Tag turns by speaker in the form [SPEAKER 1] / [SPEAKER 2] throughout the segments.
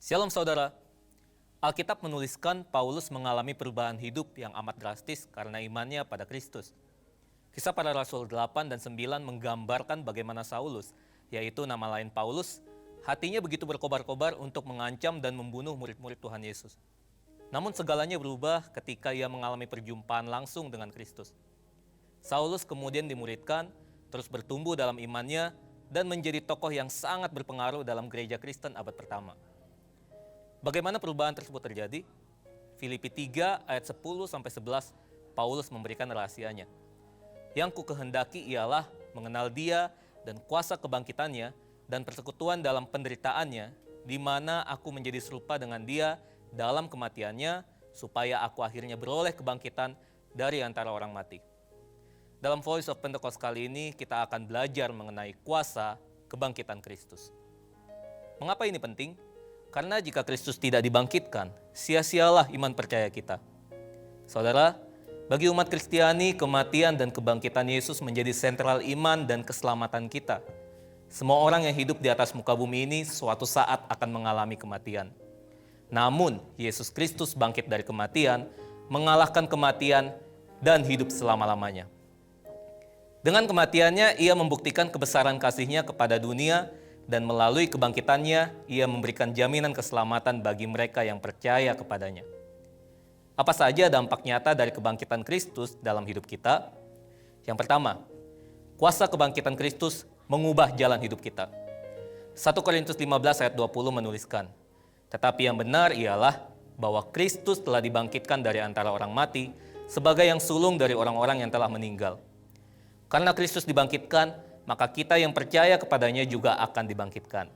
[SPEAKER 1] Shalom saudara, Alkitab menuliskan Paulus mengalami perubahan hidup yang amat drastis karena imannya pada Kristus. Kisah Para Rasul 8 dan 9 menggambarkan bagaimana Saulus, yaitu nama lain Paulus, hatinya begitu berkobar-kobar untuk mengancam dan membunuh murid-murid Tuhan Yesus. Namun segalanya berubah ketika ia mengalami perjumpaan langsung dengan Kristus. Saulus kemudian dimuridkan, terus bertumbuh dalam imannya, dan menjadi tokoh yang sangat berpengaruh dalam gereja Kristen abad pertama. Bagaimana perubahan tersebut terjadi? Filipi 3 ayat 10-11, Paulus memberikan rahasianya. Yang ku kehendaki ialah mengenal Dia dan kuasa kebangkitannya dan persekutuan dalam penderitaannya, di mana aku menjadi serupa dengan Dia dalam kematiannya, supaya aku akhirnya beroleh kebangkitan dari antara orang mati. Dalam Voice of Pentecost kali ini kita akan belajar mengenai kuasa kebangkitan Kristus. Mengapa ini penting? Karena jika Kristus tidak dibangkitkan, sia-sialah iman percaya kita. Saudara, bagi umat Kristiani, kematian dan kebangkitan Yesus menjadi sentral iman dan keselamatan kita. Semua orang yang hidup di atas muka bumi ini suatu saat akan mengalami kematian. Namun, Yesus Kristus bangkit dari kematian, mengalahkan kematian, dan hidup selama-lamanya. Dengan kematiannya, ia membuktikan kebesaran kasih-Nya kepada dunia, dan melalui kebangkitannya, ia memberikan jaminan keselamatan bagi mereka yang percaya kepadanya. Apa saja dampak nyata dari kebangkitan Kristus dalam hidup kita? Yang pertama, kuasa kebangkitan Kristus mengubah jalan hidup kita. 1 Korintus 15 ayat 20 menuliskan, tetapi yang benar ialah bahwa Kristus telah dibangkitkan dari antara orang mati, sebagai yang sulung dari orang-orang yang telah meninggal. Karena Kristus dibangkitkan, maka kita yang percaya kepadanya juga akan dibangkitkan.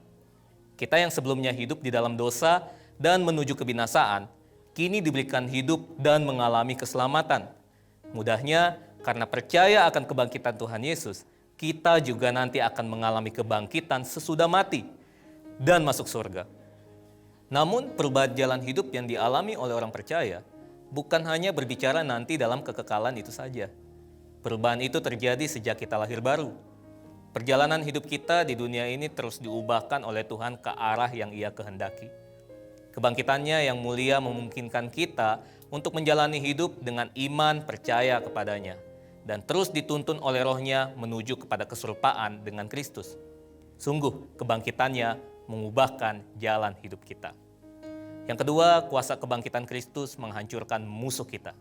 [SPEAKER 1] Kita yang sebelumnya hidup di dalam dosa dan menuju kebinasaan, kini diberikan hidup dan mengalami keselamatan. Mudahnya, karena percaya akan kebangkitan Tuhan Yesus, kita juga nanti akan mengalami kebangkitan sesudah mati dan masuk surga. Namun, perubahan jalan hidup yang dialami oleh orang percaya bukan hanya berbicara nanti dalam kekekalan itu saja. Perubahan itu terjadi sejak kita lahir baru. Perjalanan hidup kita di dunia ini terus diubahkan oleh Tuhan ke arah yang Ia kehendaki. Kebangkitannya yang mulia memungkinkan kita untuk menjalani hidup dengan iman percaya kepadanya dan terus dituntun oleh Roh-Nya menuju kepada keserupaan dengan Kristus. Sungguh, kebangkitannya mengubahkan jalan hidup kita. Yang kedua, kuasa kebangkitan Kristus menghancurkan musuh kita.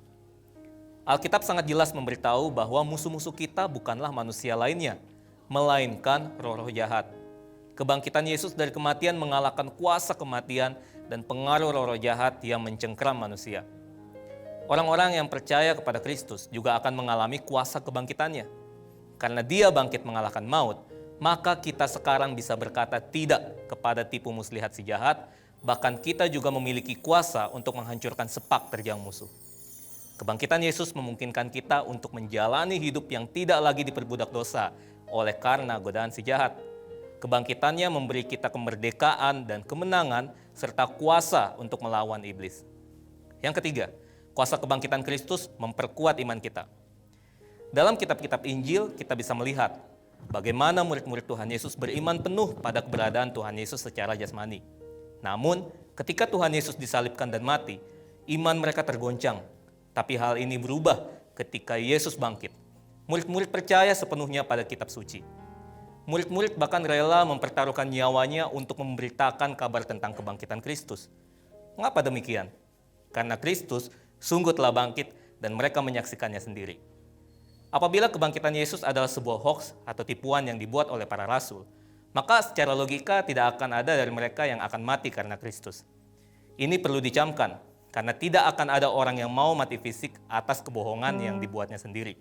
[SPEAKER 1] Alkitab sangat jelas memberitahu bahwa musuh-musuh kita bukanlah manusia lainnya, melainkan roh-roh jahat. Kebangkitan Yesus dari kematian mengalahkan kuasa kematian dan pengaruh roh-roh jahat yang mencengkeram manusia. Orang-orang yang percaya kepada Kristus juga akan mengalami kuasa kebangkitannya. Karena Dia bangkit mengalahkan maut, maka kita sekarang bisa berkata tidak kepada tipu muslihat si jahat, bahkan kita juga memiliki kuasa untuk menghancurkan sepak terjang musuh. Kebangkitan Yesus memungkinkan kita untuk menjalani hidup yang tidak lagi diperbudak dosa oleh karena godaan si jahat. Kebangkitannya memberi kita kemerdekaan dan kemenangan serta kuasa untuk melawan iblis. Yang ketiga, kuasa kebangkitan Kristus memperkuat iman kita. Dalam kitab-kitab Injil kita bisa melihat bagaimana murid-murid Tuhan Yesus beriman penuh pada keberadaan Tuhan Yesus secara jasmani. Namun, ketika Tuhan Yesus disalibkan dan mati, iman mereka tergoncang. Tapi hal ini berubah ketika Yesus bangkit. Murid-murid percaya sepenuhnya pada kitab suci. Murid-murid bahkan rela mempertaruhkan nyawanya untuk memberitakan kabar tentang kebangkitan Kristus. Mengapa demikian? Karena Kristus sungguh telah bangkit dan mereka menyaksikannya sendiri. Apabila kebangkitan Yesus adalah sebuah hoax atau tipuan yang dibuat oleh para rasul, maka secara logika tidak akan ada dari mereka yang akan mati karena Kristus. Ini perlu dicamkan, karena tidak akan ada orang yang mau mati fisik atas kebohongan yang dibuatnya sendiri.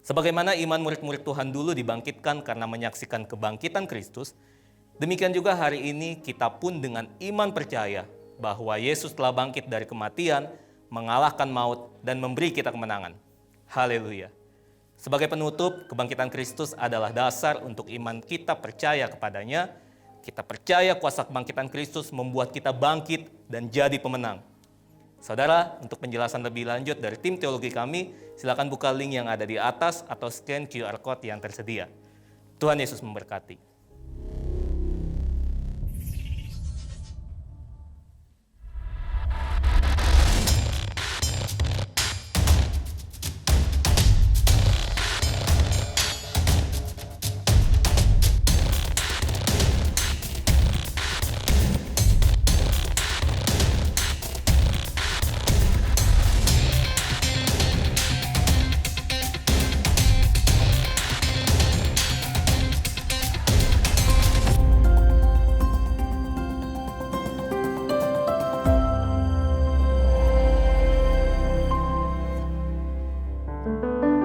[SPEAKER 1] Sebagaimana iman murid-murid Tuhan dulu dibangkitkan karena menyaksikan kebangkitan Kristus, demikian juga hari ini kita pun dengan iman percaya bahwa Yesus telah bangkit dari kematian, mengalahkan maut, dan memberi kita kemenangan. Haleluya. Sebagai penutup, kebangkitan Kristus adalah dasar untuk iman kita percaya kepadanya. Kita percaya kuasa kebangkitan Kristus membuat kita bangkit dan jadi pemenang. Saudara, untuk penjelasan lebih lanjut dari tim teologi kami, silakan buka link yang ada di atas atau scan QR Code yang tersedia. Tuhan Yesus memberkati.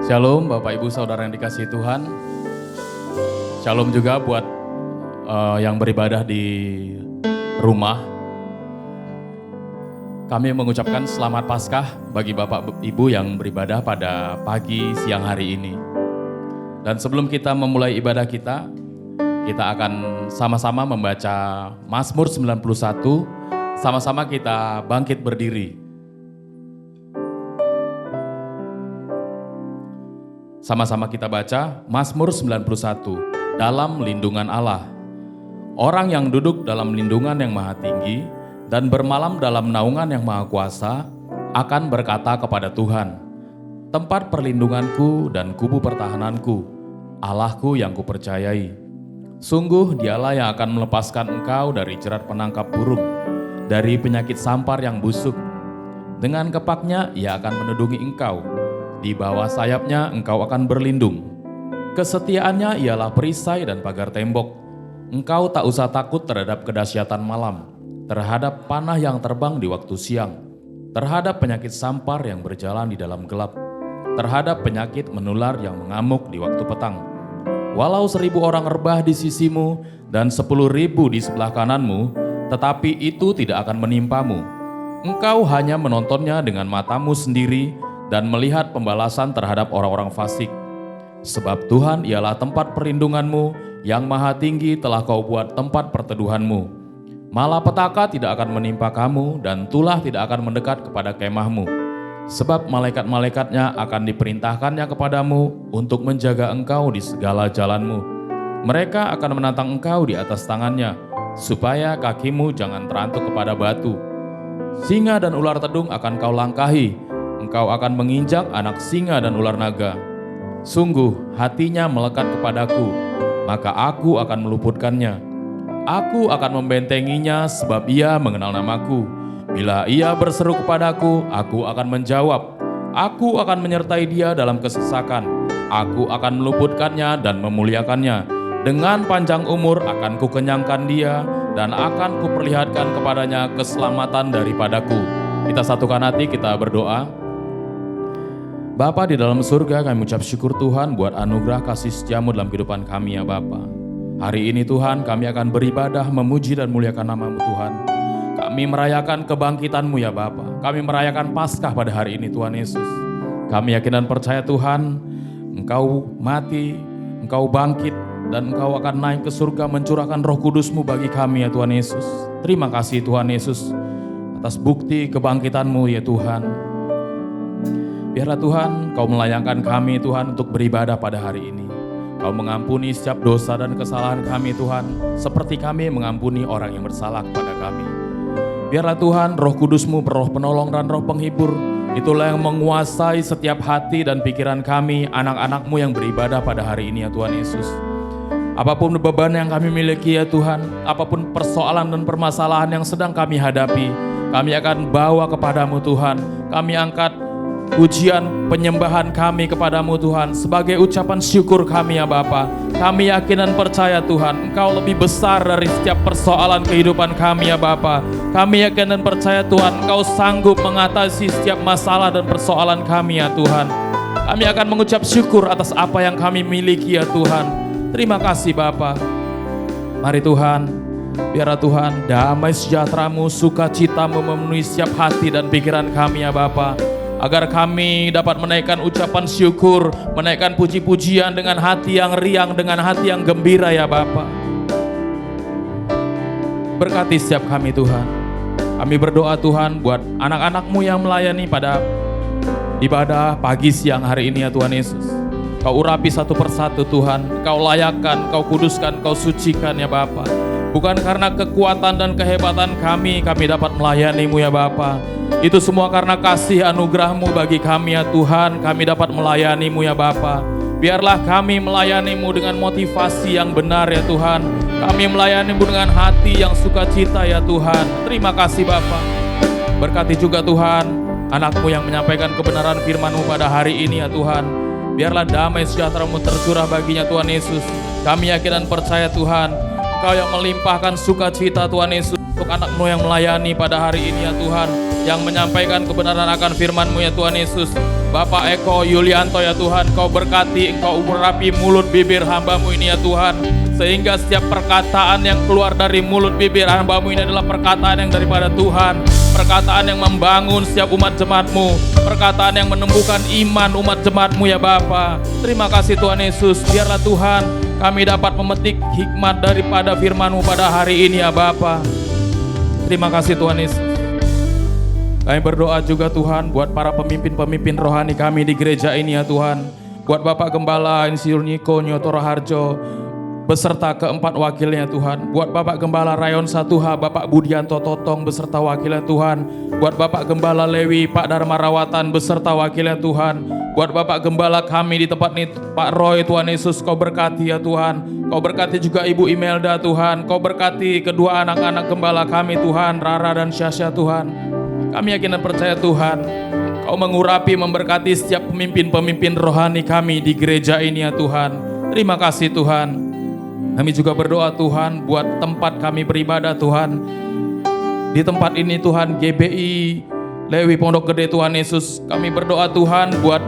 [SPEAKER 2] Shalom Bapak Ibu Saudara yang dikasihi Tuhan. Shalom juga buat yang beribadah di rumah. Kami mengucapkan selamat Paskah bagi Bapak Ibu yang beribadah pada pagi siang hari ini. Dan sebelum kita memulai ibadah kita akan sama-sama membaca Mazmur 91. Sama-sama kita bangkit berdiri. Sama-sama kita baca Mazmur 91, dalam lindungan Allah. Orang yang duduk dalam lindungan yang maha tinggi dan bermalam dalam naungan yang maha kuasa akan berkata kepada Tuhan, tempat perlindunganku dan kubu pertahananku, Allahku yang kupercayai. Sungguh Dialah yang akan melepaskan engkau dari jerat penangkap burung, dari penyakit sampar yang busuk. Dengan kepaknya Ia akan menudungi engkau. Di bawah sayapnya engkau akan berlindung. Kesetiaannya ialah perisai dan pagar tembok. Engkau tak usah takut terhadap kedahsyatan malam, terhadap panah yang terbang di waktu siang, terhadap penyakit sampar yang berjalan di dalam gelap, terhadap penyakit menular yang mengamuk di waktu petang. Walau 1.000 orang rebah di sisimu dan 10.000 di sebelah kananmu, tetapi itu tidak akan menimpamu. Engkau hanya menontonnya dengan matamu sendiri dan melihat pembalasan terhadap orang-orang fasik. Sebab Tuhan ialah tempat perlindunganmu, yang maha tinggi telah kau buat tempat perteduhanmu. Malapetaka tidak akan menimpa kamu dan tulah tidak akan mendekat kepada kemahmu. Sebab malaikat-malaikatnya akan diperintahkannya kepadamu untuk menjaga engkau di segala jalanmu. Mereka akan menantang engkau di atas tangannya, supaya kakimu jangan terantuk kepada batu. Singa dan ular tedung akan kau langkahi, engkau akan menginjak anak singa dan ular naga. Sungguh hatinya melekat kepadaku, maka aku akan meluputkannya. Aku akan membentenginya sebab ia mengenal namaku. Bila ia berseru kepadaku, aku akan menjawab. Aku akan menyertai dia dalam kesesakan. Aku akan meluputkannya dan memuliakannya. Dengan panjang umur akan kukenyangkan dia dan akan kuperlihatkan kepadanya keselamatan daripadaku. Kita satukan hati, kita berdoa. Bapa di dalam surga, kami ucap syukur Tuhan buat anugerah kasih setiamu dalam kehidupan kami ya Bapa. Hari ini Tuhan kami akan beribadah, memuji dan muliakan namamu Tuhan. Kami merayakan kebangkitan-Mu ya Bapa. Kami merayakan Paskah pada hari ini Tuhan Yesus. Kami yakin dan percaya Tuhan, Engkau mati, Engkau bangkit, dan Engkau akan naik ke surga mencurahkan Roh Kudus-Mu bagi kami ya Tuhan Yesus. Terima kasih Tuhan Yesus atas bukti kebangkitan-Mu ya Tuhan. Biarlah Tuhan Kau melayangkan kami Tuhan untuk beribadah pada hari ini. Kau mengampuni setiap dosa dan kesalahan kami Tuhan, seperti kami mengampuni orang yang bersalah kepada kami. Biarlah Tuhan Roh Kudus-Mu, Roh penolong dan Roh penghibur, itulah yang menguasai setiap hati dan pikiran kami, anak-anak-Mu yang beribadah pada hari ini ya Tuhan Yesus. Apapun beban yang kami miliki ya Tuhan, apapun persoalan dan permasalahan yang sedang kami hadapi, kami akan bawa kepadamu Tuhan. Kami angkat pujian penyembahan kami kepadamu Tuhan sebagai ucapan syukur kami ya Bapa. Kami yakin dan percaya Tuhan, Engkau lebih besar dari setiap persoalan kehidupan kami ya Bapa. Kami yakin dan percaya Tuhan, Engkau sanggup mengatasi setiap masalah dan persoalan kami ya Tuhan. Kami akan mengucap syukur atas apa yang kami miliki ya Tuhan. Terima kasih Bapa. Mari Tuhan, biarlah Tuhan damai sejahtera-Mu, sukacita-Mu memenuhi setiap hati dan pikiran kami ya Bapa. Agar kami dapat menaikkan ucapan syukur, menaikkan puji-pujian dengan hati yang riang, dengan hati yang gembira ya Bapa. Berkati setiap kami Tuhan. Kami berdoa Tuhan buat anak-anak-Mu yang melayani pada ibadah pagi siang hari ini ya Tuhan Yesus. Kau urapi satu persatu Tuhan, Kau layakkan, Kau kuduskan, Kau sucikan ya Bapa. Bukan karena kekuatan dan kehebatan kami dapat melayani-Mu ya Bapa. Itu semua karena kasih anugerah-Mu bagi kami ya Tuhan, kami dapat melayani-Mu ya Bapa. Biarlah kami melayani-Mu dengan motivasi yang benar ya Tuhan. Kami melayani-Mu dengan hati yang sukacita ya Tuhan. Terima kasih Bapa. Berkati juga Tuhan anak-Mu yang menyampaikan kebenaran firman-Mu pada hari ini ya Tuhan. Biarlah damai sejahtera-Mu tercurah baginya Tuhan Yesus. Kami yakin dan percaya Tuhan, Engkau yang melimpahkan sukacita Tuhan Yesus untuk anak-Mu yang melayani pada hari ini ya Tuhan, yang menyampaikan kebenaran akan firman-Mu ya Tuhan Yesus. Bapak Eko Yulianto ya Tuhan, Kau berkati, Engkau urapi mulut bibir hamba-Mu ini ya Tuhan, sehingga setiap perkataan yang keluar dari mulut bibir hamba-Mu ini adalah perkataan yang daripada Tuhan, perkataan yang membangun setiap umat jemaat-Mu, perkataan yang menumbuhkan iman umat jemaat-Mu ya Bapa. Terima kasih Tuhan Yesus. Biarlah Tuhan kami dapat memetik hikmat daripada firman-Mu pada hari ini ya Bapa. Terima kasih Tuhan Yesus. Kami berdoa juga Tuhan buat para pemimpin-pemimpin rohani kami di gereja ini ya Tuhan. Buat Bapak Gembala Insinyur Niko Nyotoro Harjo beserta keempat wakilnya Tuhan. Buat Bapak Gembala Rayon 1H Bapak Budianto Totong beserta wakilnya Tuhan. Buat Bapak Gembala Lewi Pak Dharma Rawatan beserta wakilnya Tuhan. Buat Bapak Gembala kami di tempat ini Pak Roy Tuhan Yesus, Kau berkati ya Tuhan. Kau berkati juga Ibu Imelda Tuhan. Kau berkati kedua anak-anak gembala kami Tuhan, Rara dan Syasha Tuhan. Kami yakin dan percaya Tuhan, Kau mengurapi, memberkati setiap pemimpin-pemimpin rohani kami di gereja ini ya Tuhan. Terima kasih Tuhan. Kami juga berdoa Tuhan buat tempat kami beribadah Tuhan. Di tempat ini Tuhan GBI Lewi Pondok Gede Tuhan Yesus. Kami berdoa Tuhan buat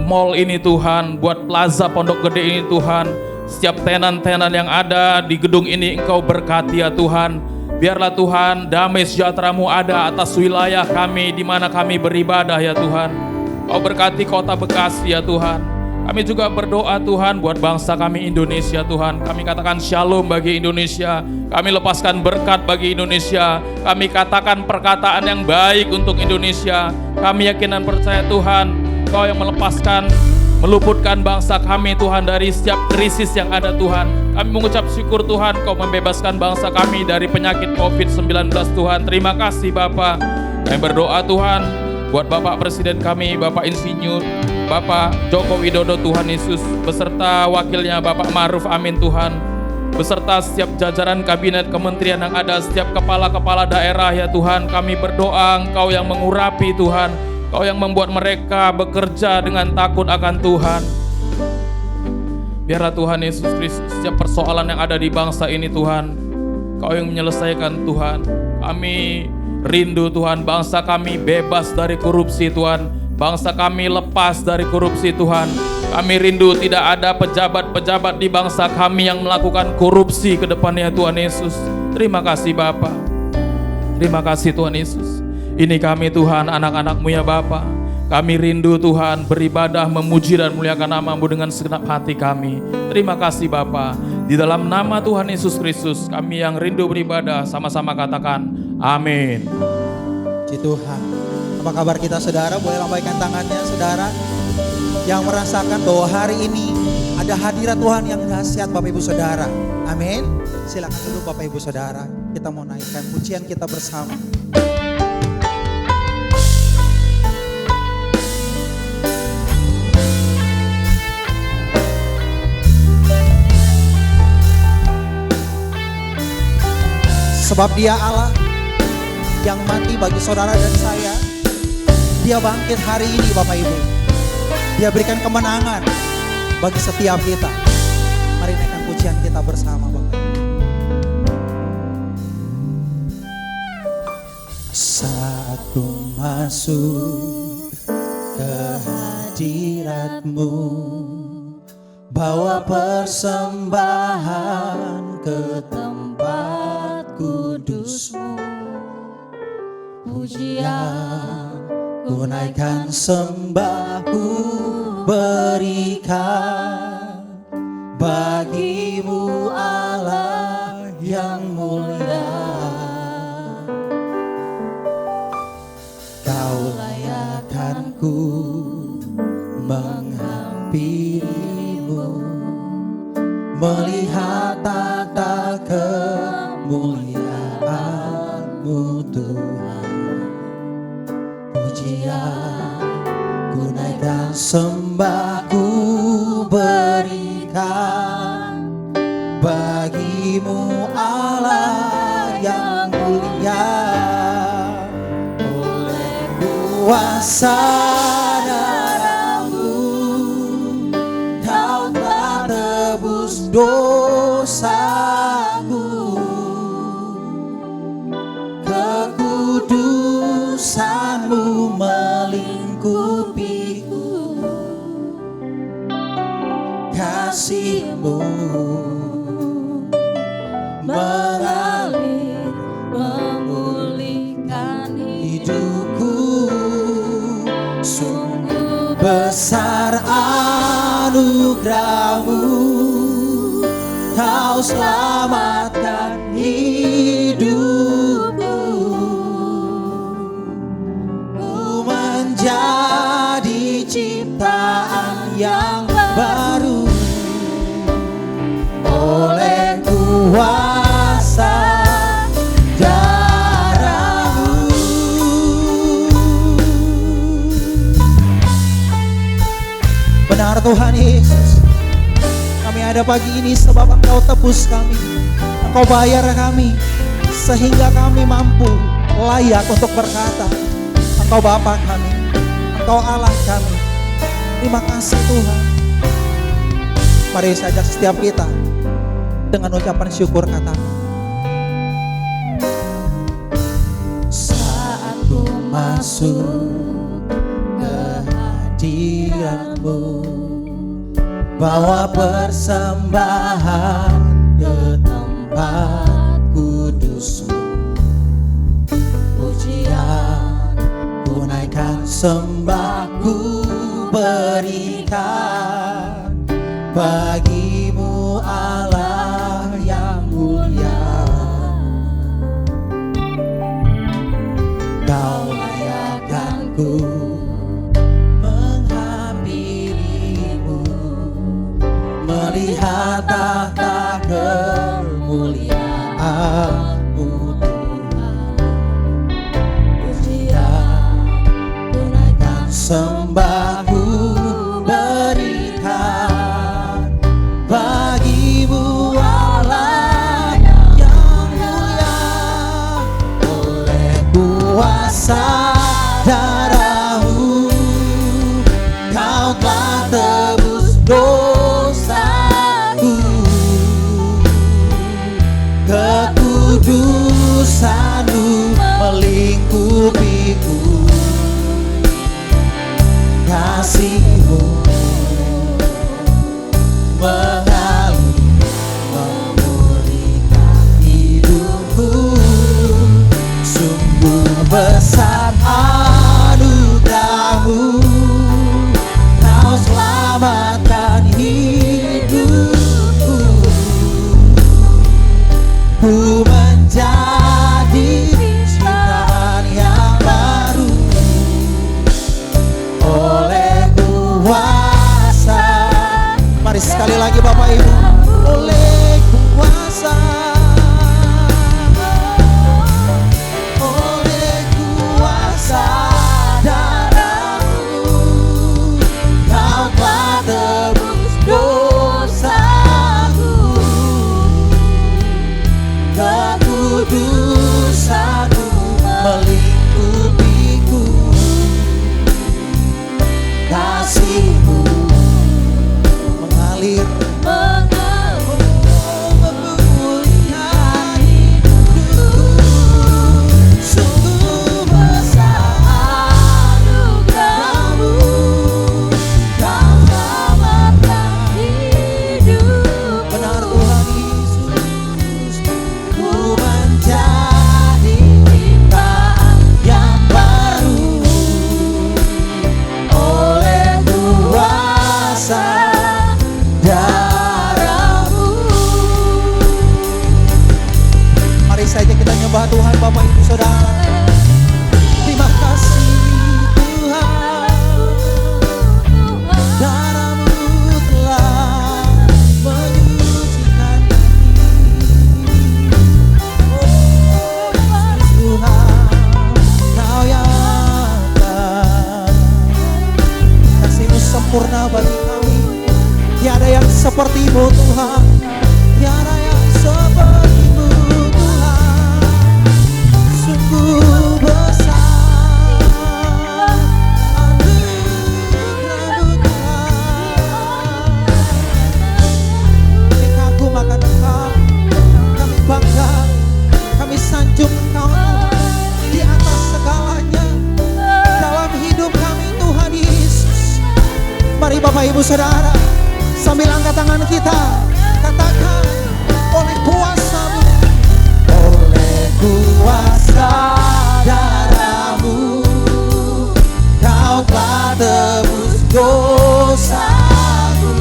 [SPEAKER 2] mall ini Tuhan, buat plaza Pondok Gede ini Tuhan. Setiap tenan-tenan yang ada di gedung ini Engkau berkati ya Tuhan. Biarlah Tuhan damai sejahtera-Mu ada atas wilayah kami di mana kami beribadah ya Tuhan. Kau berkati kota Bekasi ya Tuhan. Kami juga berdoa Tuhan buat bangsa kami Indonesia Tuhan. Kami katakan shalom bagi Indonesia. Kami lepaskan berkat bagi Indonesia. Kami katakan perkataan yang baik untuk Indonesia. Kami yakin dan percaya Tuhan, Kau yang melepaskan, meluputkan bangsa kami Tuhan dari setiap krisis yang ada Tuhan. Kami mengucap syukur Tuhan, Kau membebaskan bangsa kami dari penyakit COVID-19 Tuhan. Terima kasih Bapa. Kami berdoa Tuhan buat Bapak Presiden kami, Bapak Insinyur, Bapak Joko Widodo Tuhan Yesus, beserta wakilnya Bapak Ma'ruf Amin Tuhan, beserta setiap jajaran kabinet kementerian yang ada, setiap kepala-kepala daerah ya Tuhan. Kami berdoa Engkau yang mengurapi Tuhan, Kau yang membuat mereka bekerja dengan takut akan Tuhan. Biarlah Tuhan Yesus Kristus, setiap persoalan yang ada di bangsa ini Tuhan, Kau yang menyelesaikan Tuhan. Kami rindu Tuhan, bangsa kami bebas dari korupsi Tuhan. Bangsa kami lepas dari korupsi Tuhan. Kami rindu tidak ada pejabat-pejabat di bangsa kami yang melakukan korupsi ke depannya Tuhan Yesus. Terima kasih Bapa. Terima kasih Tuhan Yesus. Ini kami Tuhan, anak-anak-Mu ya Bapa. Kami rindu Tuhan beribadah, memuji dan muliakan nama-Mu dengan segenap hati kami. Terima kasih Bapa. Di dalam nama Tuhan Yesus Kristus, kami yang rindu beribadah sama-sama katakan amin.
[SPEAKER 3] Puji Tuhan. Apa kabar kita saudara? Boleh lambaikan tangannya saudara yang merasakan bahwa hari ini ada hadirat Tuhan yang dahsyat Bapak Ibu Saudara. Amin. Silakan duduk Bapak Ibu Saudara. Kita mau naikkan pujian kita bersama. Sebab Dia Allah yang mati bagi saudara dan saya. Dia bangkit hari ini Bapak Ibu. Dia berikan kemenangan bagi setiap kita. Mari naikkan pujian kita bersama Bapak Ibu. Saat ku masuk ke hadirat-Mu, bawa persembahan ke tempat kudus-Mu. Pujian ku naikkan, sembah ku berikan bagi-Mu Allah yang mulia. Kau layakkan ku menghampiri-Mu, melihat tata kemuliaan-Mu Tuhan. Pujian ku naikkan, sembah ku berikan bagi-Mu Allah yang mulia. Oleh kuasa darah-Mu Kau telah tebus dosaku. Kekudusan-Mu melingkupiku, kasih-Mu mengalir memulihkan hidupku. Sungguh besar anugerah-Mu, Kau selamatkan hidupku. Ku menjadi ciptaan yang baru oleh kuasa darah-Mu. Benar Tuhan Yesus, kami ada pagi ini sebab Engkau tebus kami, Engkau bayar kami, sehingga kami mampu layak untuk berkata, Engkau Bapa kami, Engkau Allah kami. Terima kasih Tuhan. Mari saya ajak setiap kita dengan ucapan syukur katakan, saat ku masuk ke hadirat-Mu, bawa persembahan ke tempat kudus-Mu. Pujian ku naikkan, sembah ku berikan bagi-Mu Allah yang mulia. Kau layakkan ku menghampiri-Mu, melihat tahta kemuliaan-Mu Tuhan. Pujian ku naikkan, sembah ku berikan bagi-Mu Allah yang mulia. Oleh kuasa darah-Mu, Kau telah tebus dosaku. Kekudusan-Mu melingkupiku, kasih-Mu mengalir memulihkan hidupku. Sungguh besar anugerah-Mu, Kau selamatkan hidupku. Ku menjadi ciptaan yang baru oleh kuasa. Mari sekali lagi Bapak Ibu, oleh kuasa, oleh kuasa darah-Mu, Kau telah tebus dosaku. Kekudusan-Mu melingkupiku, kasih-Mu mengalir memulihkan hidupku. Sungguh besar anugerah-Mu, Kau selamatkan hidup. Benar Tuhan Yesus, ku menjadi ciptaan yang baru oleh kuasa darah-Mu. Mari saja kita nyembah Tuhan Bapak Ibu Saudara. Terima kasih Tuhan, darah-Mu telah menyucikan kami. Oh Tuhan, Kau yang nyata, kasih-Mu sempurna bagi kami. Tiada yang seperti-Mu Tuhan, tiada yang seperti-Mu Tuhan. Sungguh besar anugerah-Mu Tuhan. Kami kagum akan Engkau, kami bangga, kami sanjung Engkau Tuhan di atas segalanya dalam hidup kami Tuhan Yesus. Mari Bapak Ibu Saudara, sambil angkat tangan kita, katakan, oleh kuasa-Mu, oleh kuasa darah-Mu, Kau telah tebus dosaku.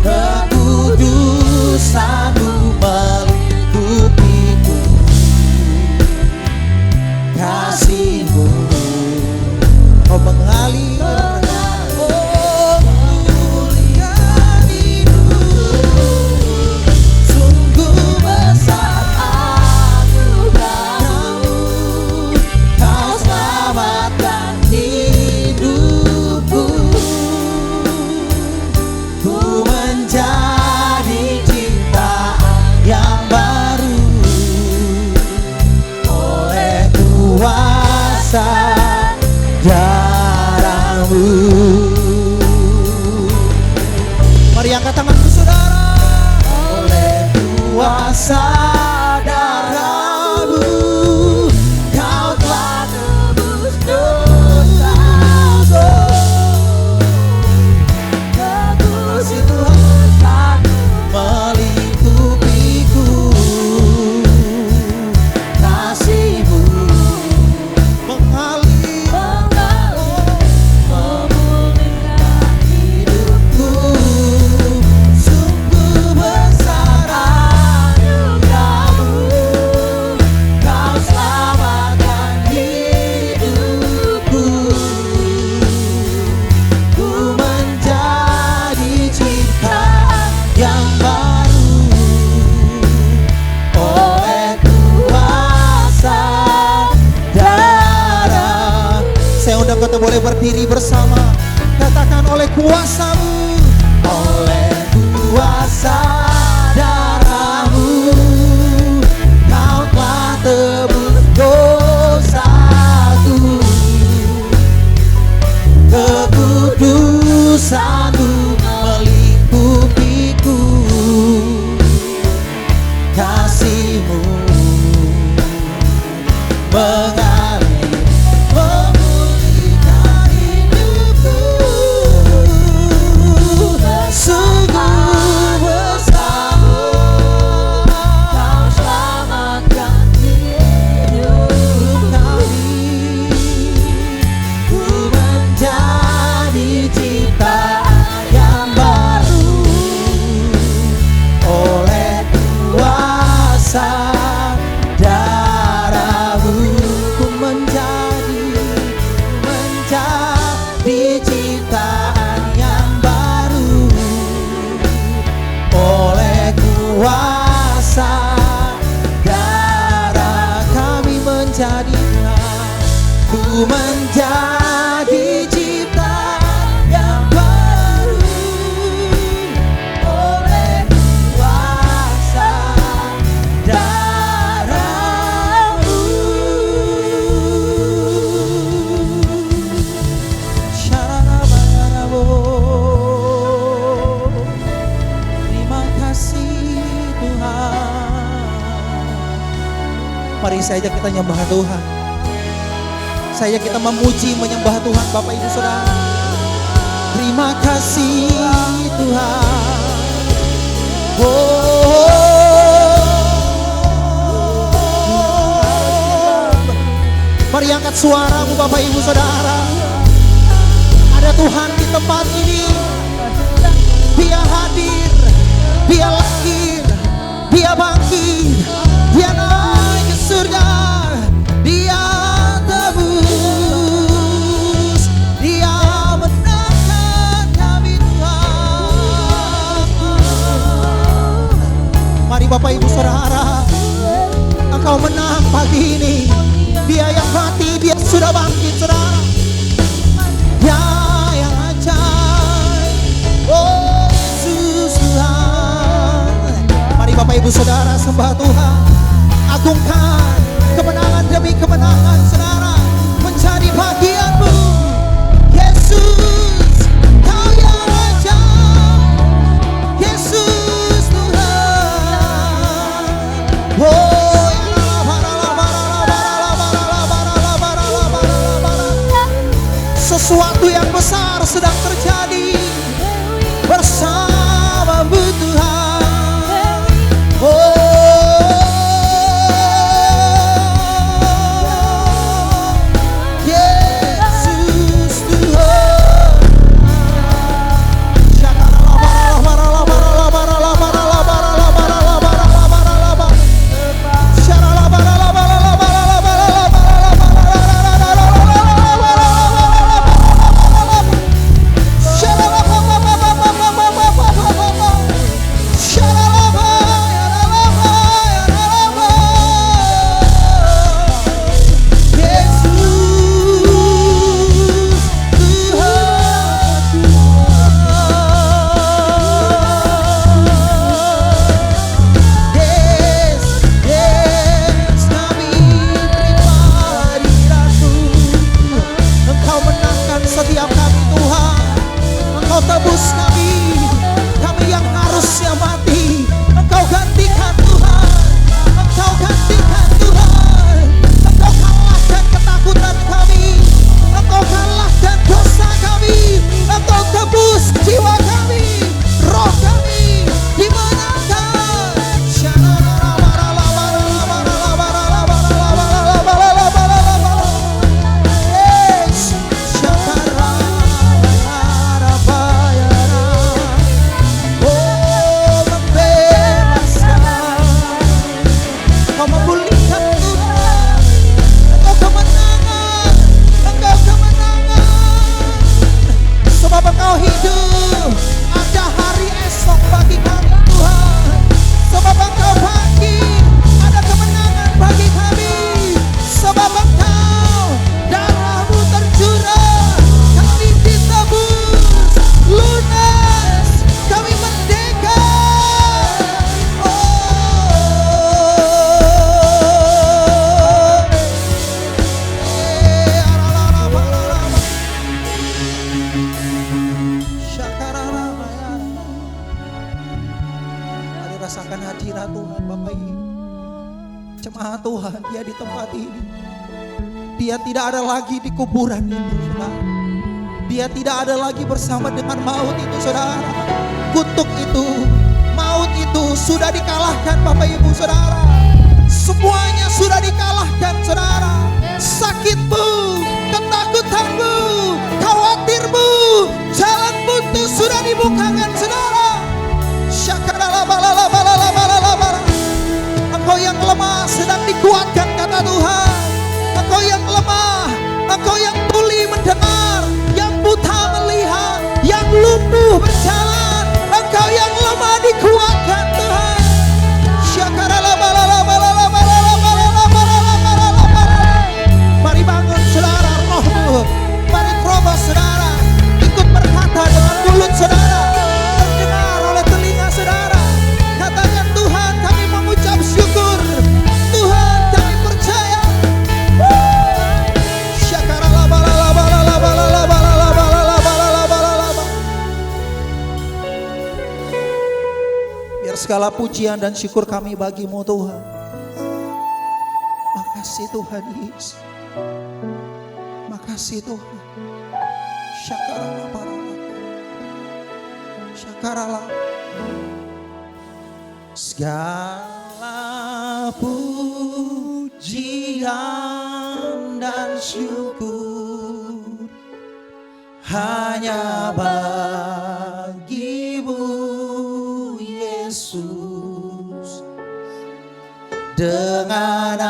[SPEAKER 3] Kekudusan-Mu melingkupiku, kasih-Mu Kau mengalir memulihkan hidupku. Sungguh besar anugerah-Mu, Kau selamatkan hidupku. Ku menjadi ciptaan yang baru oleh kuasa darah-Mu. Mari angkat tanganku Saudara, oleh kuasa darah-Mu, Kau Kita boleh berdiri bersama. Katakan oleh kuasa-Mu, oleh kuasa darah-Mu, Kau telah tebus dosaku. Kekudusan-Mu melipupiku, kasih-Mu mengalir memulihkan hidupku. Sungguh besar Kau selamatkan hidup kami. Ku menjadi ciptaan yang baru oleh kuasa darah-Mu. Ku menjadi ciptaan yang baru oleh kuasa darah. Kami menjadi Ku menjadi ciptaan yang baru oleh kuasa darah-Mu. Syararabarabo. Terima kasih Tuhan. Mari saja kita nyembah Tuhan. Saya kita memuji menyembah Tuhan Bapak Ibu Saudara. Terima kasih Tuhan. Mari angkat suaramu Bapak Ibu Saudara. Ada Tuhan di tempat ini. Dia hadir, Dia lahir, Dia bangkit, Dia naik ke surga, Dia tebus, Dia menangkan kami Tuhan. Mari Bapak Ibu Saudara, Engkau menang pagi ini. Dia yang mati, Dia sudah bangkit Saudara. Dia yang ajaib, oh Yesus Tuhan. Mari Bapak Ibu Saudara sembah Tuhan. Agungkan kemenangan demi kemenangan Saudara menjadi bagianmu. Yesus, Kau yang ajaib, Yesus Tuhan. Oh, sesuatu yang besar sedang terjadi bersama-Mu Tuhan. Yesus Tuhan. Setiap kami Tuhan, Engkau tebus kami, kami yang harusnya mati, Engkau gantikan Tuhan, Engkau gantikan Tuhan, Engkau kalahkan ketakutan kami, Engkau kalahkan dosa kami, Engkau tebus jiwa kami, roh kami dimenangkan. Yes, Syakara. akan hadirat Tuhan Bapak Ibu. Jemaat Tuhan, dia di tempat ini. Dia tidak ada lagi di kuburan ini, saudara. Dia tidak ada lagi bersama dengan maut itu, saudara. Kutuk itu, maut itu sudah dikalahkan Bapak Ibu saudara. Semuanya sudah dikalahkan saudara. Sakitmu, ketakutanmu, khawatirmu, jalan buntu sudah dibukakan saudara. Engkau yang lemah sedang dikuatkan kata Tuhan. Engkau yang lemah, engkau yang tuli mendengar, yang buta melihat, yang lumpuh berjalan, engkau yang lemah dikuatkan Tuhan. Mari bangun saudara, rohmu, mari terobos saudara, ikut berkata dengan mulut saudara, terdengar oleh telinga saudara. Katakan Tuhan kami mengucap syukur, Tuhan kami percaya. Biar segala pujian dan syukur kami bagimu Tuhan. Makasih Tuhan Yesus. Makasih Tuhan. Syakaralah. Segala pujian dan syukur hanya bagimu Yesus. Dengan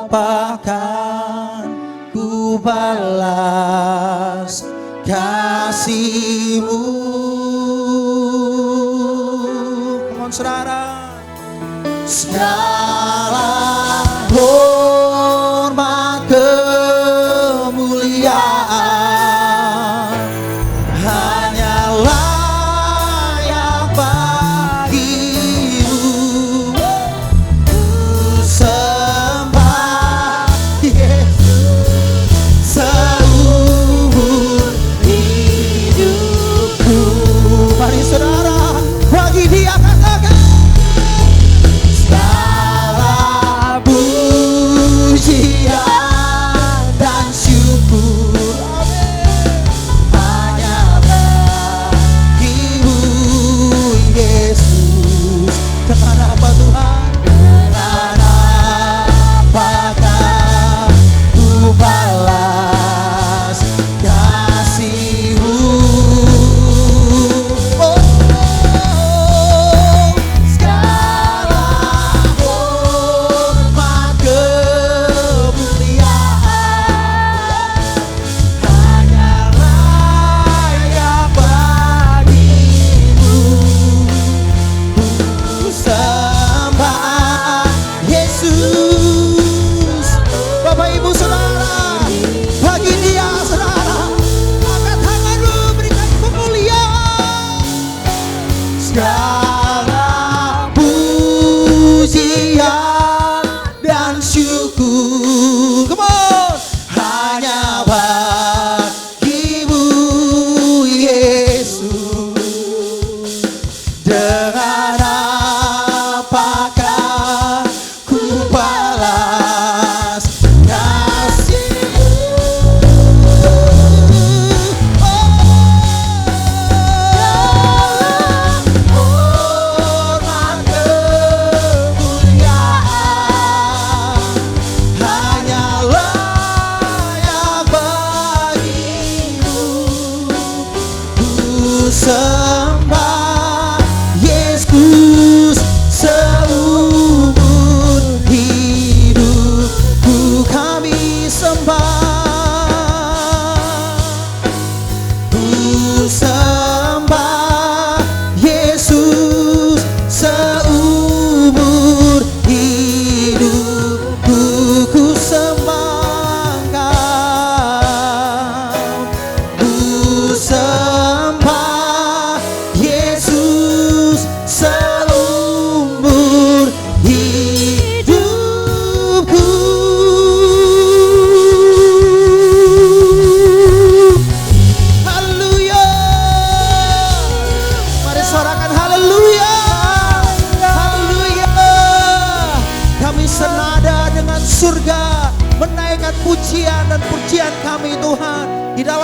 [SPEAKER 3] apakah ku balas kasih-Mu? Come on saudara. Segala hormat kemuliaan hanyalah yang bagimu. Ku sembah Yesus seumur hidupku. Mari saudara, bagi Dia katakan segala pujian dan syukur hanya bagimu Yesus. Dengan apa Tuhan? Dengan apakah ku balas kasih-Mu? Oh, segala hormat kemuliaan hanyalah yang bagimu. Ku sembah Yesus. Bapak Ibu saudara, bagi Dia saudara, angkat tanganmu, berikan kemuliaan. Segala pujian dan syukur, come on, hanya bagimu Yesus. Dengan apakah ku balas kasih-Mu? Hormat kemuliaan hanyalah yang bagimu. Ku sembah Yesus seumur hidupku. Kami sembah. Ku sembah Yesus seumur hidupku. Ku sembah Engkau. Ku sembah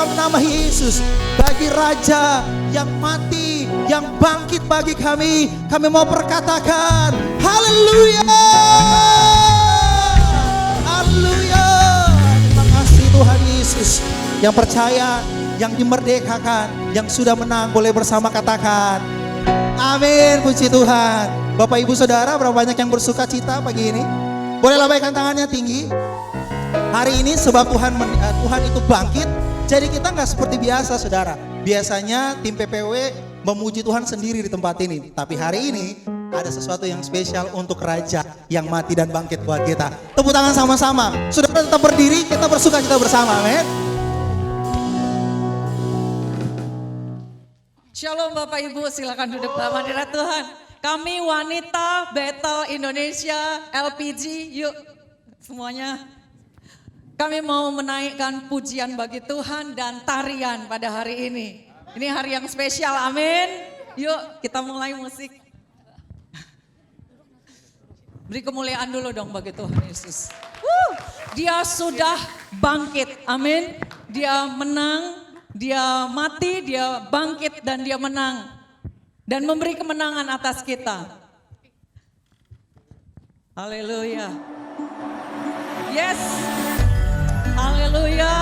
[SPEAKER 3] dalam nama Yesus. Bagi Raja yang mati, yang bangkit bagi kami mau perkatakan haleluya. Haleluya. Terima kasih Tuhan Yesus. Yang percaya, yang dimerdekakan, yang sudah menang boleh bersama katakan amin. Puji Tuhan. Bapak Ibu Saudara, berapa banyak yang bersuka cita pagi ini? Boleh lambaikan tangannya tinggi. Hari ini sebab Tuhan itu bangkit, jadi kita nggak seperti biasa Saudara. Biasanya tim PPW memuji Tuhan sendiri di tempat ini, tapi hari ini ada sesuatu yang spesial untuk Raja yang mati dan bangkit buat kita. Tepuk tangan sama-sama. Saudara tetap berdiri, kita bersuka cita bersama, amin.
[SPEAKER 4] Shalom Bapak Ibu, silakan duduk dalam hadirat Tuhan. Kami wanita Bethel Indonesia LPG, yuk semuanya. Kami mau menaikkan pujian bagi Tuhan dan tarian pada hari ini. Ini hari yang spesial, amin. Yuk kita mulai musik. Beri kemuliaan dulu dong bagi Tuhan Yesus. Dia sudah bangkit, amin. Dia menang. Dia mati, dia bangkit dan dia menang. Dan memberi kemenangan atas kita. Haleluya. Yes. Haleluya.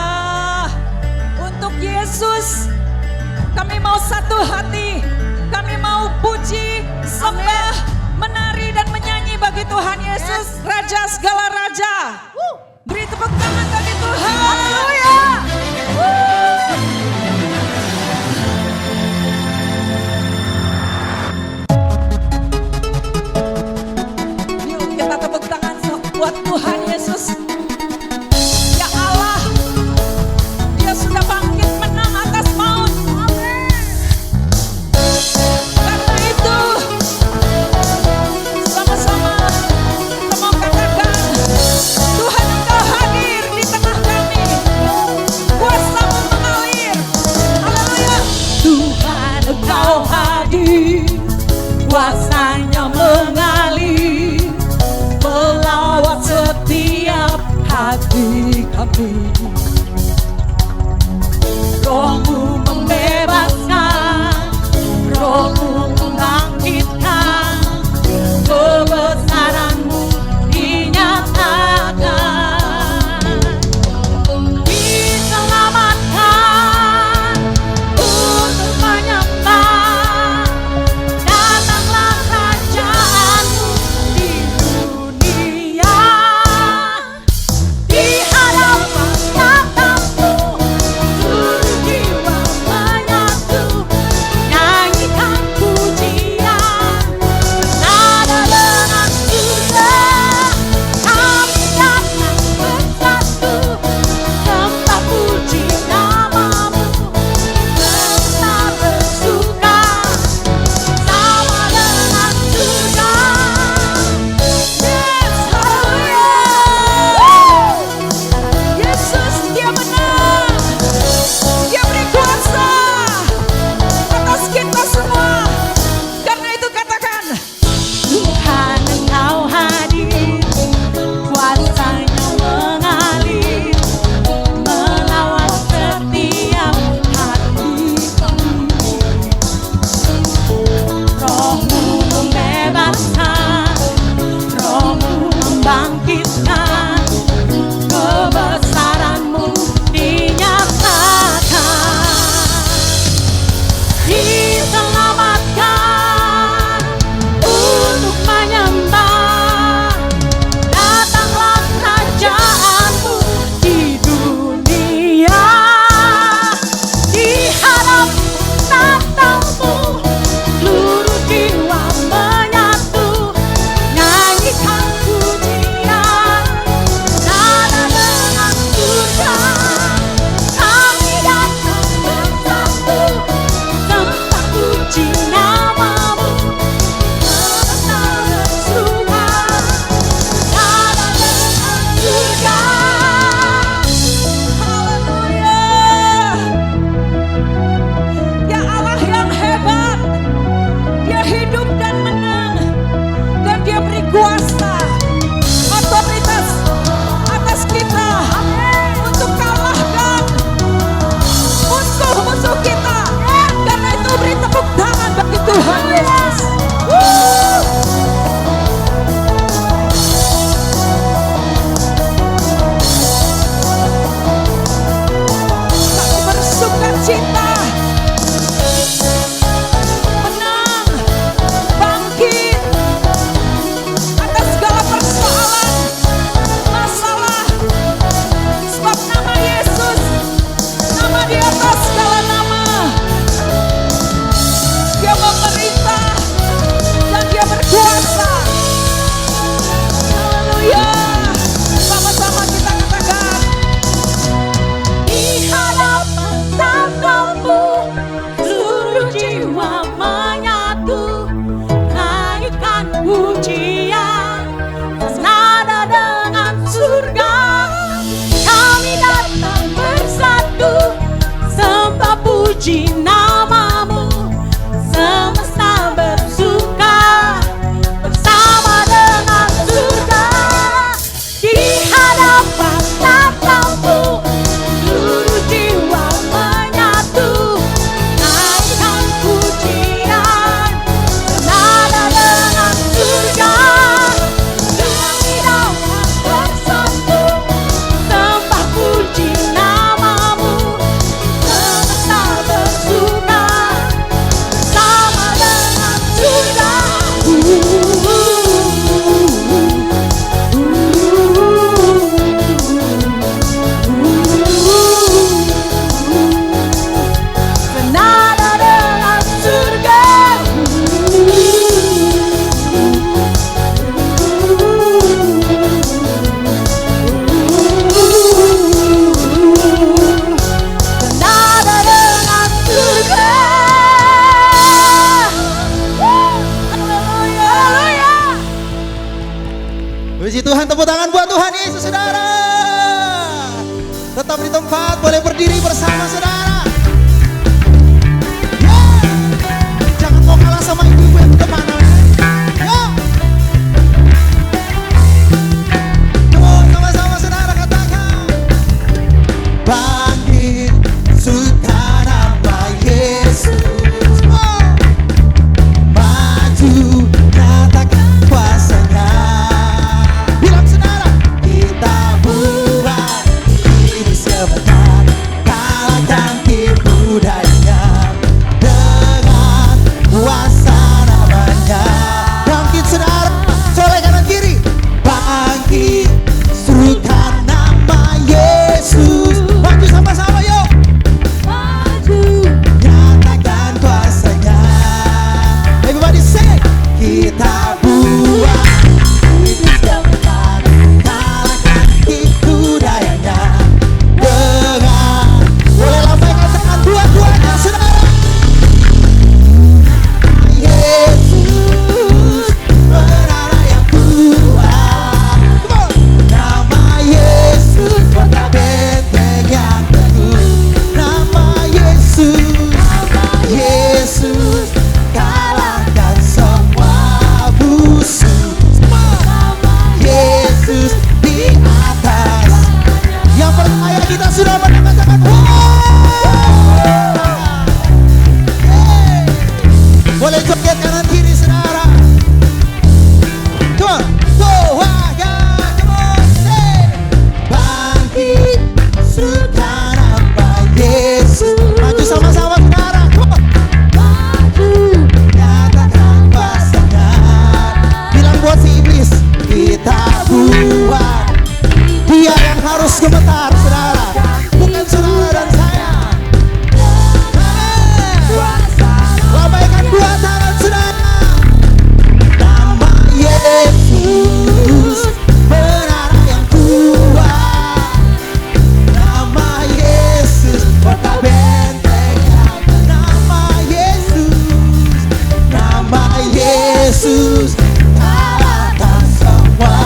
[SPEAKER 4] Untuk Yesus kami mau satu hati. Kami mau puji, sembah, menari dan menyanyi bagi Tuhan Yesus. Raja segala raja. Beri tepuk tangan bagi Tuhan. Haleluya. Tepuk tangan buat Tuhan Yesus. Ya Allah, Dia sudah bangkit menang atas maut. Amin. Karena itu, sama-sama kita mau katakan, Tuhan Engkau hadir di tengah kami.
[SPEAKER 3] tepuk tangan buat Tuhan Yesus, saudara. Tetap di tempat, boleh berdiri bersama, saudara. Yeah. Jangan mau kalah sama ibu-ibu yang depan. Yeah. Sama-sama, saudara, katakan. Bangkit, suka nama Yesus. Maju, nyatakan kuasanya. Bilang, saudara, kita buat ini sebentar, kalahkan tipu dayanya dengan kuasa namanya. Bangkit, saudara, soleh kanan kiri. Bangkit, serukan nama Yesus. Maju sama-sama, yuk. Nyatakan kuasanya. Everybody say, kita buat hidup sebentar, kalahkan tipu dayanya dengan, boleh lambaikan tangan dua-duanya, saudara. Yesus, menara yang kuat. Come on. Nama Yesus, kota benteng yang teguh. Nama Yesus, Yesus, kalahkan semua musuh. Yesus di atas. Yang percaya kita sudah menang, hey. Boleh joget kanan kiri, saudara. Come on, go, come on, say. Bangkit, suka nama Yesus. Maju sama-sama, saudara. Come on. Nyatakan kuasanya. Bilang buat si iblis, kita buat dia yang harus gemetar, saudara, bukan saudara dan saya. Lambaikan dua tangan, saudara. Nama Yesus, menara yang kuat. Nama Yesus, kota benteng yang teguh. Nama Yesus, nama Yesus, kalahkan semua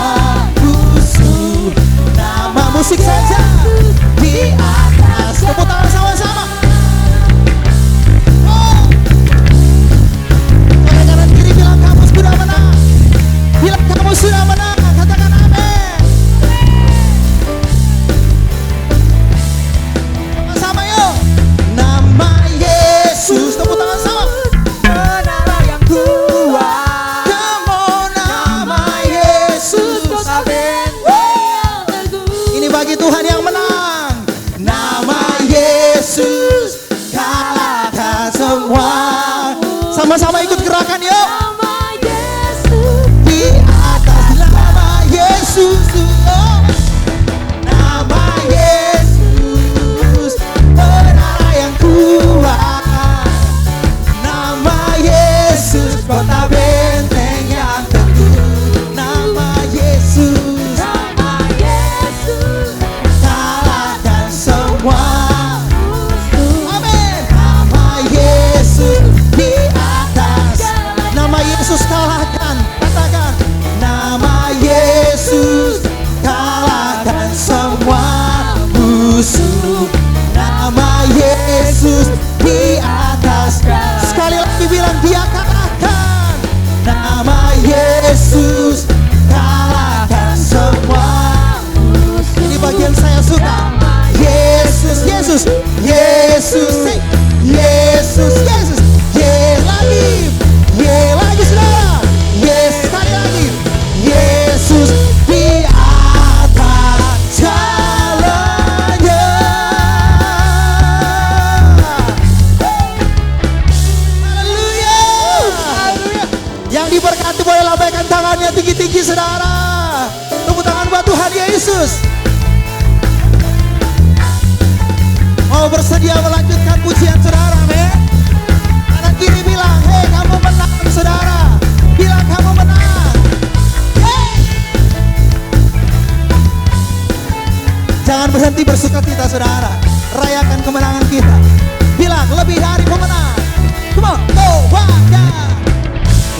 [SPEAKER 3] musuh. Nama musik saja di atas. Tepuk tangan sama-sama. Oh. Oleh kanan kiri, bilang kamu sudah menang. Bilang kamu sudah menang. Katakan amin. Sama-sama yuk. Nama Yesus. Tepuk tangan sama. Menara yang kuat. Kamu nama Yesus. Ini bagi Tuhan yang menang. Nama Yesus, kalahkan semua. Sama-sama ikut gerakan yuk. Di atas nama Yesus. Oh. Nama Yesus, menara yang kuat. Nama Yesus, kota benteng yang teguh. Nama Yesus, kalahkan semua. Amin. Nama Yesus di atas. Nama Yesus kalahkan. Katakan, nama Yesus kalahkan semua musuh. Nama Yesus di atas. Sekali lagi bilang, dia kalahkan. Nama Yesus kalahkan semua. Ini bagian saya suka. Yesus, Yesus, Yesus, say. Yesus, Yesus, lagi, saudara. Yes, sekali lagi. Yesus di atas jalannya. Haleluya. Yang diberkati boleh lambaikan tangannya tinggi-tinggi, saudara. Tepuk tangan buat Tuhan Yesus. Mau bersedia melanjutkan pujian, saudara, amin. Kanan kiri bilang, hei kamu menang, saudara. Bilang kamu menang. Hey. Jangan berhenti bersukacita, saudara. Rayakan kemenangan kita. Bilang, lebih dari pemenang. Come on, go,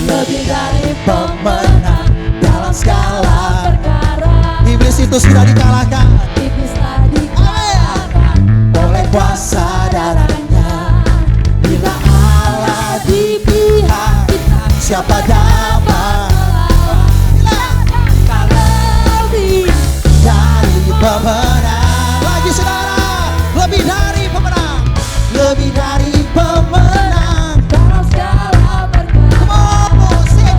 [SPEAKER 3] lebih dari pemenang dalam segala perkara. itu sudah dikalahkan
[SPEAKER 5] Iblis telah dikalahkan
[SPEAKER 3] oleh kuasa darahnya.
[SPEAKER 5] Bila Allah di pihak kita,
[SPEAKER 3] Siapa dapat
[SPEAKER 5] lebih
[SPEAKER 3] dari pemenang? Lagi saudara, lebih dari pemenang, lebih dari pemenang.
[SPEAKER 5] dalam segala perkara.
[SPEAKER 3] Come on, sing.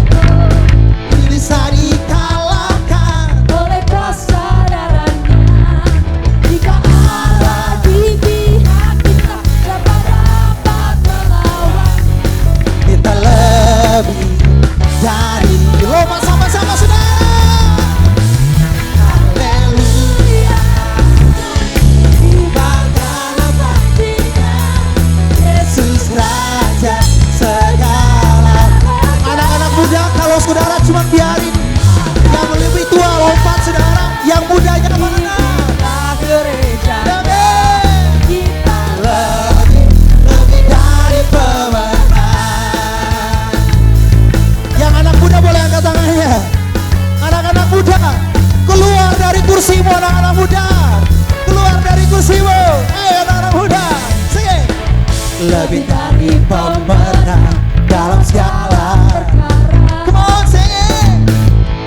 [SPEAKER 3] Bisa dikalahkan
[SPEAKER 5] Oleh kuasa darahnya. Jika Allah di pihak kita, siapa dapat melawan?
[SPEAKER 3] kita lebih dari. Lomba sama-sama saudara. Haleluya.
[SPEAKER 5] Kibarkanlah buktinya,
[SPEAKER 3] Yesus Raja segala. Anak-anak muda, kalau saudara cuma biarin yang lebih tua lompat saudara, yang mudanya mana?
[SPEAKER 5] kita gereja,
[SPEAKER 3] Amin.
[SPEAKER 5] kita
[SPEAKER 3] Lebih dari pemenang. Yang anak muda boleh angkat tangannya. Anak-anak muda, keluar dari kursimu anak-anak muda. Keluar dari kursimu. Ayo anak-anak muda, sing. Lebih dari pemenang dalam segala.
[SPEAKER 5] perkara.
[SPEAKER 3] Come on, sing.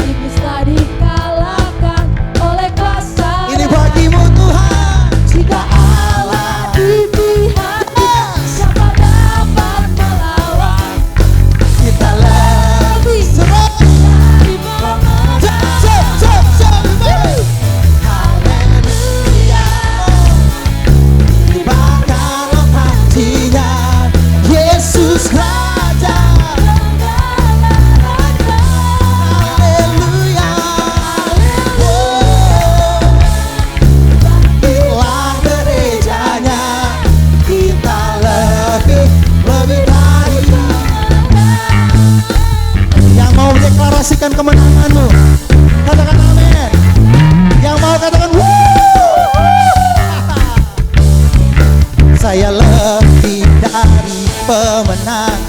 [SPEAKER 5] Iblis telah dikalahkan oleh kuasa
[SPEAKER 3] Ini
[SPEAKER 5] darah.
[SPEAKER 3] bagimu Tuhan.
[SPEAKER 5] Jika Allah di pihak kita, siapa dapat melawan?
[SPEAKER 3] Kita lebih seru.
[SPEAKER 5] Dari pemenang.
[SPEAKER 3] Haleluya. Dibakar hatinya Yesus Raja. Haleluya. Inilah gerejanya. Kita lebih dari. Yang mau deklarasikan kemenanganmu, katakan amin. Yang mau katakan saya lebih dari pemenang.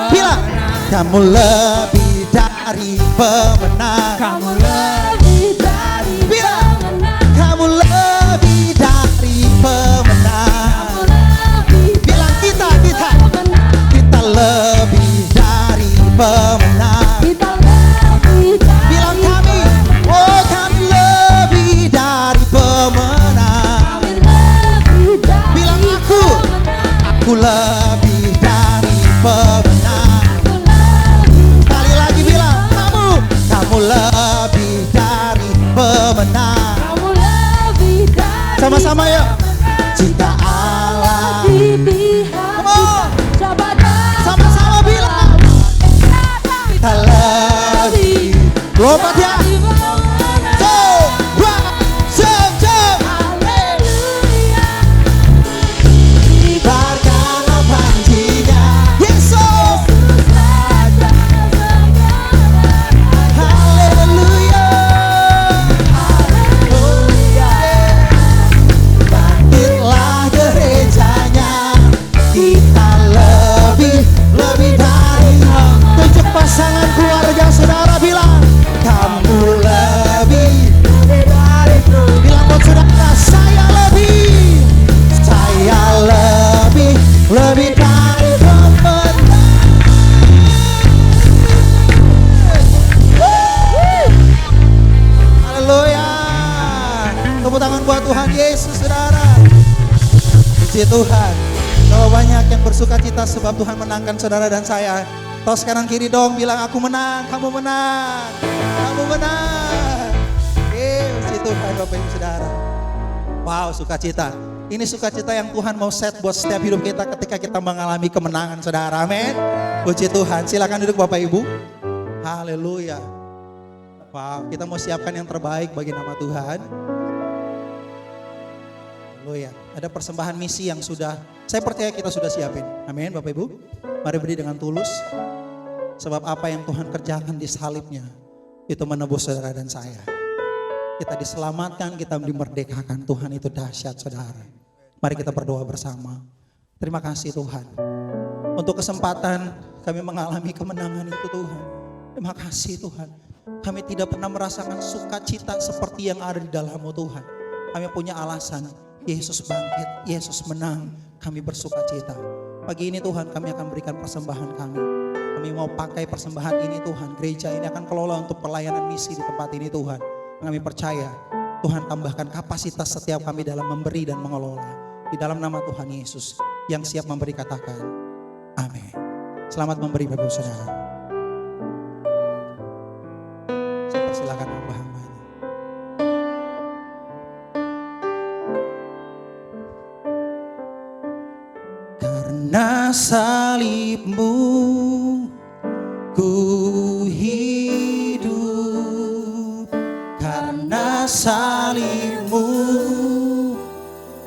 [SPEAKER 3] Bilang kamu lebih dari pemenang.
[SPEAKER 5] Kamu lebih dari
[SPEAKER 3] Bilang
[SPEAKER 5] pemenang.
[SPEAKER 3] kamu lebih dari pemenang.
[SPEAKER 5] Kamu lebih
[SPEAKER 3] Bilang kita
[SPEAKER 5] pemenang.
[SPEAKER 3] kita lebih dari pemenang.
[SPEAKER 5] Kita lebih dari
[SPEAKER 3] Bilang kami, oh kami lebih dari pemenang.
[SPEAKER 5] Kami lebih dari
[SPEAKER 3] Bilang aku
[SPEAKER 5] pemenang.
[SPEAKER 3] lebih dari pemenang.
[SPEAKER 5] Aku lebih
[SPEAKER 3] Sekali lagi bilang, kamu lebih dari pemenang.
[SPEAKER 5] Kamu lebih dari
[SPEAKER 3] Sama-sama yuk. Jika Allah,
[SPEAKER 5] di pihak
[SPEAKER 3] come on,
[SPEAKER 5] siapa dapat
[SPEAKER 3] sama-sama bilang, kita lebih. Lompat ya.
[SPEAKER 5] dari pemenang.
[SPEAKER 3] Coba, jom.
[SPEAKER 5] Haleluya.
[SPEAKER 3] Kibarkanlah panjinya Yesus.
[SPEAKER 5] Raja segala.
[SPEAKER 3] Haleluya. Bangkitlah gerejanya. Kita lebih dari. Tunjuk pasangan keluarga saudara, bilang kamu lebih dari. Bilang buat saudara, saya lebih dari pemenang. Haleluya. Tepuk tangan buat Tuhan Yesus saudara. Puji Tuhan. Kalau banyak yang bersuka cita sebab Tuhan menangkan saudara dan saya. Tos kanan kiri dong, bilang aku menang, kamu menang. Kamu menang. Puji Tuhan Bapak Ibu Saudara. Wow, sukacita. Ini sukacita yang Tuhan mau set buat setiap hidup kita ketika kita mengalami kemenangan saudara. Amin. Puji Tuhan. Silakan duduk Bapak Ibu. Haleluya. Wow, kita mau siapkan yang terbaik bagi nama Tuhan. Haleluya. Ada persembahan misi yang sudah, saya percaya kita sudah siapin. Amin Bapak Ibu. Mari beri dengan tulus. Sebab apa yang Tuhan kerjakan di salibnya, itu menebus saudara dan saya. Kita diselamatkan, kita dimerdekakan. Tuhan itu dahsyat saudara. Mari kita berdoa bersama. Terima kasih Tuhan. Untuk kesempatan kami mengalami kemenangan itu Tuhan. Terima kasih Tuhan. Kami tidak pernah merasakan sukacita seperti yang ada di dalam-Mu Tuhan. Kami punya alasan, Yesus bangkit, Yesus menang, kami bersukacita. Pagi ini Tuhan kami akan berikan persembahan kami. Kami mau pakai persembahan ini Tuhan. Gereja ini akan kelola untuk pelayanan misi di tempat ini Tuhan. Kami percaya Tuhan tambahkan kapasitas setiap kami dalam memberi dan mengelola. Di dalam nama Tuhan Yesus yang siap memberi katakan amin. Selamat memberi Bapak Ibu Saudara. Saya persilakan hamba-hambanya. Karena salib-Mu ku hidup, karena salib-Mu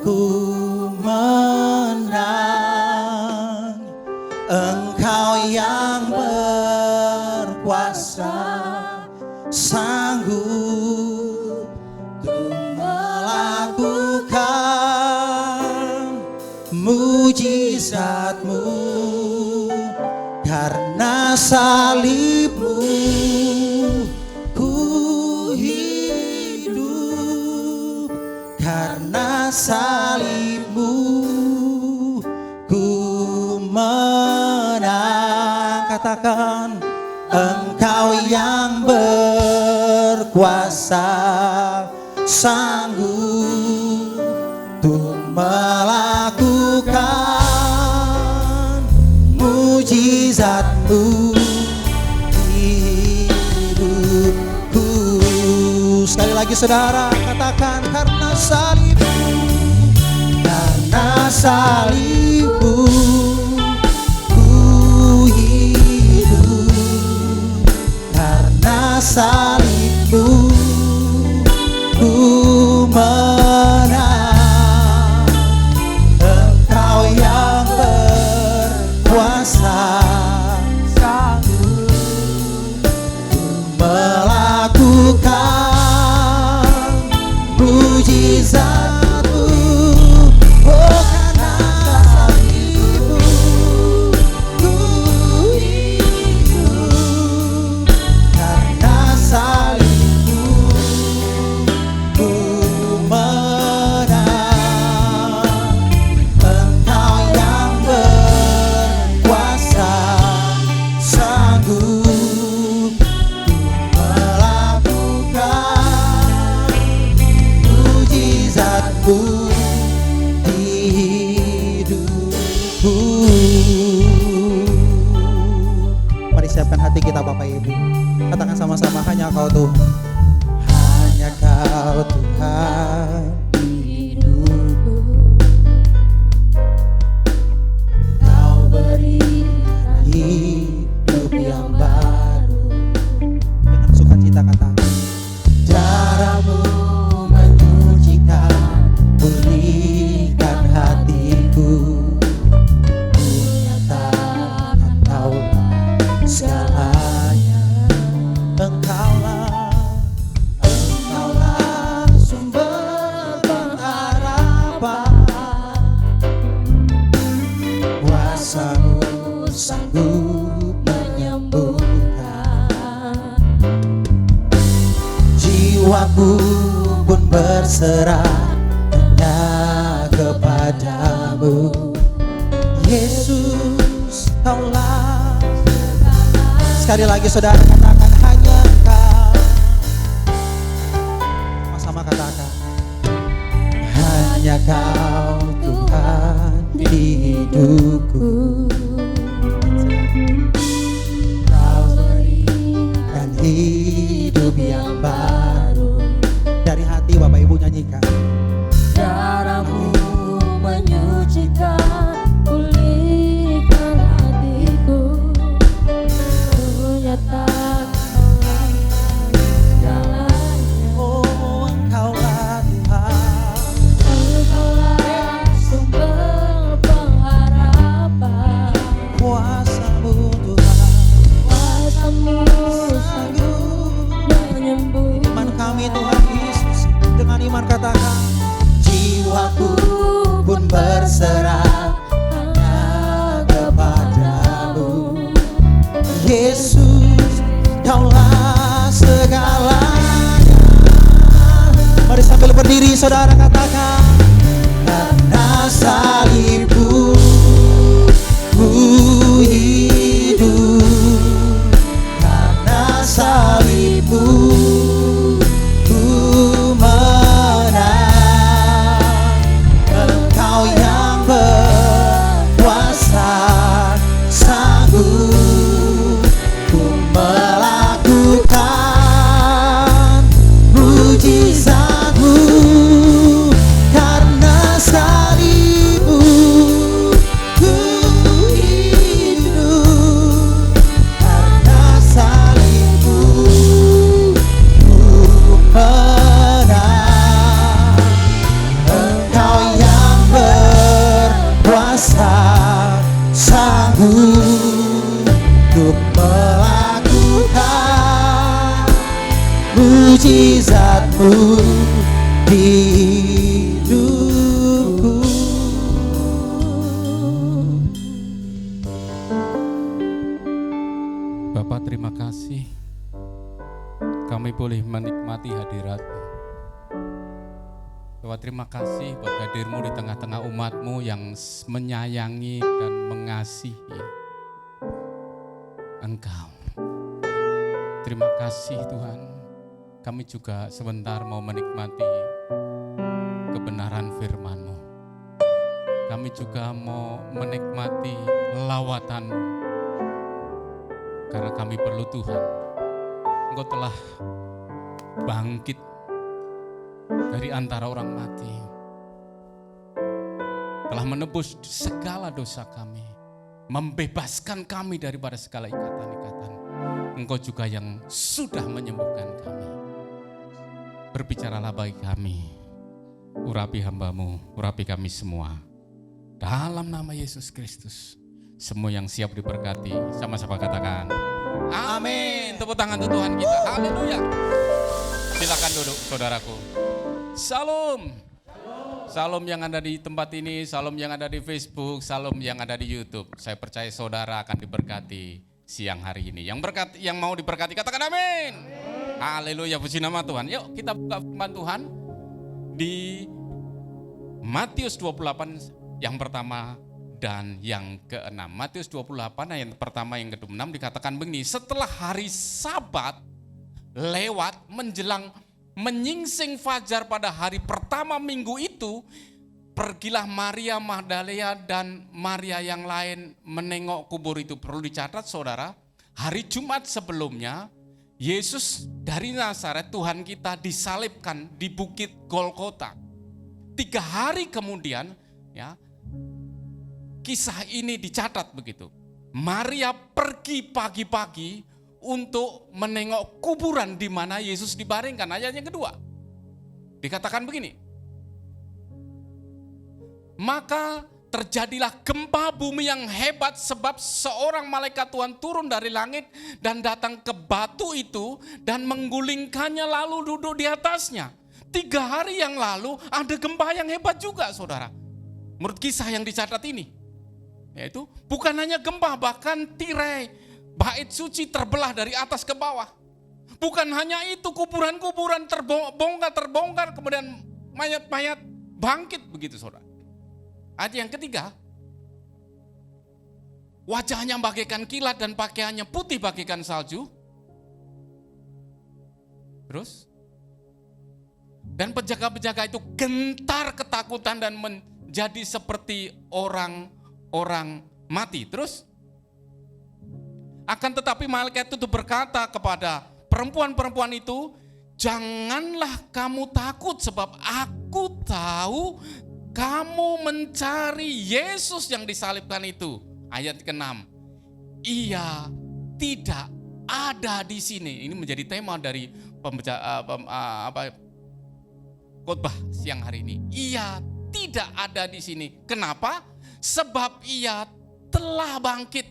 [SPEAKER 3] ku menang. Engkau yang berkuasa, sanggup untuk melakukan mujizat-Mu. Karena salib-Mu ku hidup, karena salib-Mu ku menang. Katakan, Engkau yang berkuasa, sanggup untuk melakukan mujizat-Mu di hidupku. Sekali lagi saudara katakan, karena salib-Mu, karena salib-Mu ku hidup, karena salib-Mu ku menang. Engkau yang berkuasa, sanggup melakukan mujizat-Mu. Oh, karena salib-Mu ku hidup, karena salib-Mu ku menang. Engkau yang berkuasa, sanggup melakukan mujizat-Mu di hidupku. Mari siapkan hati kita Bapak Ibu. Katakan sama-sama, hanya Kau Tuhan, hanya Kau Tuhan hidupku. Kau berikan hidup yang baru. Dengan sukacita katakan, darah-Mu menyucikan, pulihkan hatiku. Ku nyatakan Kaulah segalanya. Engkaulah sumber pengharapan. Kuasa-Mu sanggup menyembuhkan. Jiwaku pun berserah hanya kepadamu. Yesus, Kaulah. Sekali lagi saudara katakan, hanya Engkau. Sama-sama katakan, hanya Kau Tuhan di hidupku. Kau berikan hidup yang baru. Dari hati Bapak Ibu nyanyikan.
[SPEAKER 5] Darah-Mu menyucikan, pulihkan hatiku. Ku nyatakan Kaulah segalanya.
[SPEAKER 3] Oh, Engkaulah Tuhan.
[SPEAKER 5] Engkaulah sumber pengharapan.
[SPEAKER 3] saudara katakan, karena salibmu ku hidup, karena salibmu ku menang. Engkau yang berkuasa, sanggup ku melakukan mujizatmu. Karena salibmu ku hidup, karena salibmu ku menang. Engkau yang berkuasa, sanggup untuk melakukan mujizatmu di hidupku.
[SPEAKER 6] Bapak, terima kasih kami boleh menikmati hadirat-Mu. Bapak, terima kasih buat hadir-Mu di tengah-tengah umat-Mu yang menyayangi dan mengasihi Engkau. Terima kasih Tuhan, kami juga sebentar mau menikmati kebenaran firman-Mu. Kami juga mau menikmati lawatan-Mu, karena kami perlu Tuhan. Engkau telah bangkit dari antara orang mati, telah menebus segala dosa kami, membebaskan kami daripada segala ikatan-ikatan. Engkau juga yang sudah menyembuhkan kami. Berbicaralah bagi kami, urapi hamba-Mu, urapi kami semua. Dalam nama Yesus Kristus, semua yang siap diberkati, sama-sama katakan amin. Tepuk tangan untuk Tuhan kita. Haleluya. Silakan duduk saudaraku. Salam. Salam yang ada di tempat ini, salam yang ada di Facebook, salam yang ada di YouTube. Saya percaya saudara akan diberkati siang hari ini. Yang mau diberkati katakan amin. Haleluya, puji nama Tuhan. Yuk kita buka firman Tuhan di Matius 28 yang pertama dan yang ke-6. Matius 28 ayat pertama yang ke-6 dikatakan begini, setelah hari Sabat lewat menjelang menyingsing fajar pada hari pertama minggu itu, pergilah Maria Magdalena dan Maria yang lain menengok kubur itu. Perlu dicatat saudara, hari Jumat sebelumnya Yesus dari Nazaret Tuhan kita disalibkan di Bukit Golgota. 3 hari kemudian ya, kisah ini dicatat begitu. Maria pergi pagi-pagi untuk menengok kuburan di mana Yesus dibaringkan. Ayat yang kedua dikatakan begini, maka terjadilah gempa bumi yang hebat sebab seorang malaikat Tuhan turun dari langit dan datang ke batu itu dan menggulingkannya lalu duduk di atasnya. 3 hari yang lalu ada gempa yang hebat juga saudara. Menurut kisah yang dicatat ini, yaitu bukan hanya gempa, bahkan tirai bait suci terbelah dari atas ke bawah. Bukan hanya itu, kuburan-kuburan terbongkar, kemudian mayat-mayat bangkit begitu saudara. Ayat yang ketiga, wajahnya bagaikan kilat dan pakaiannya putih bagaikan salju. Terus, dan penjaga-penjaga itu gentar ketakutan dan menjadi seperti orang mati. Terus, akan tetapi malaikat itu berkata kepada perempuan-perempuan itu, janganlah kamu takut sebab aku tahu kamu mencari Yesus yang disalibkan itu. Ayat ke-6, ia tidak ada di sini. Ini menjadi tema dari khotbah siang hari ini. Ia tidak ada di sini. Kenapa? Sebab ia telah bangkit,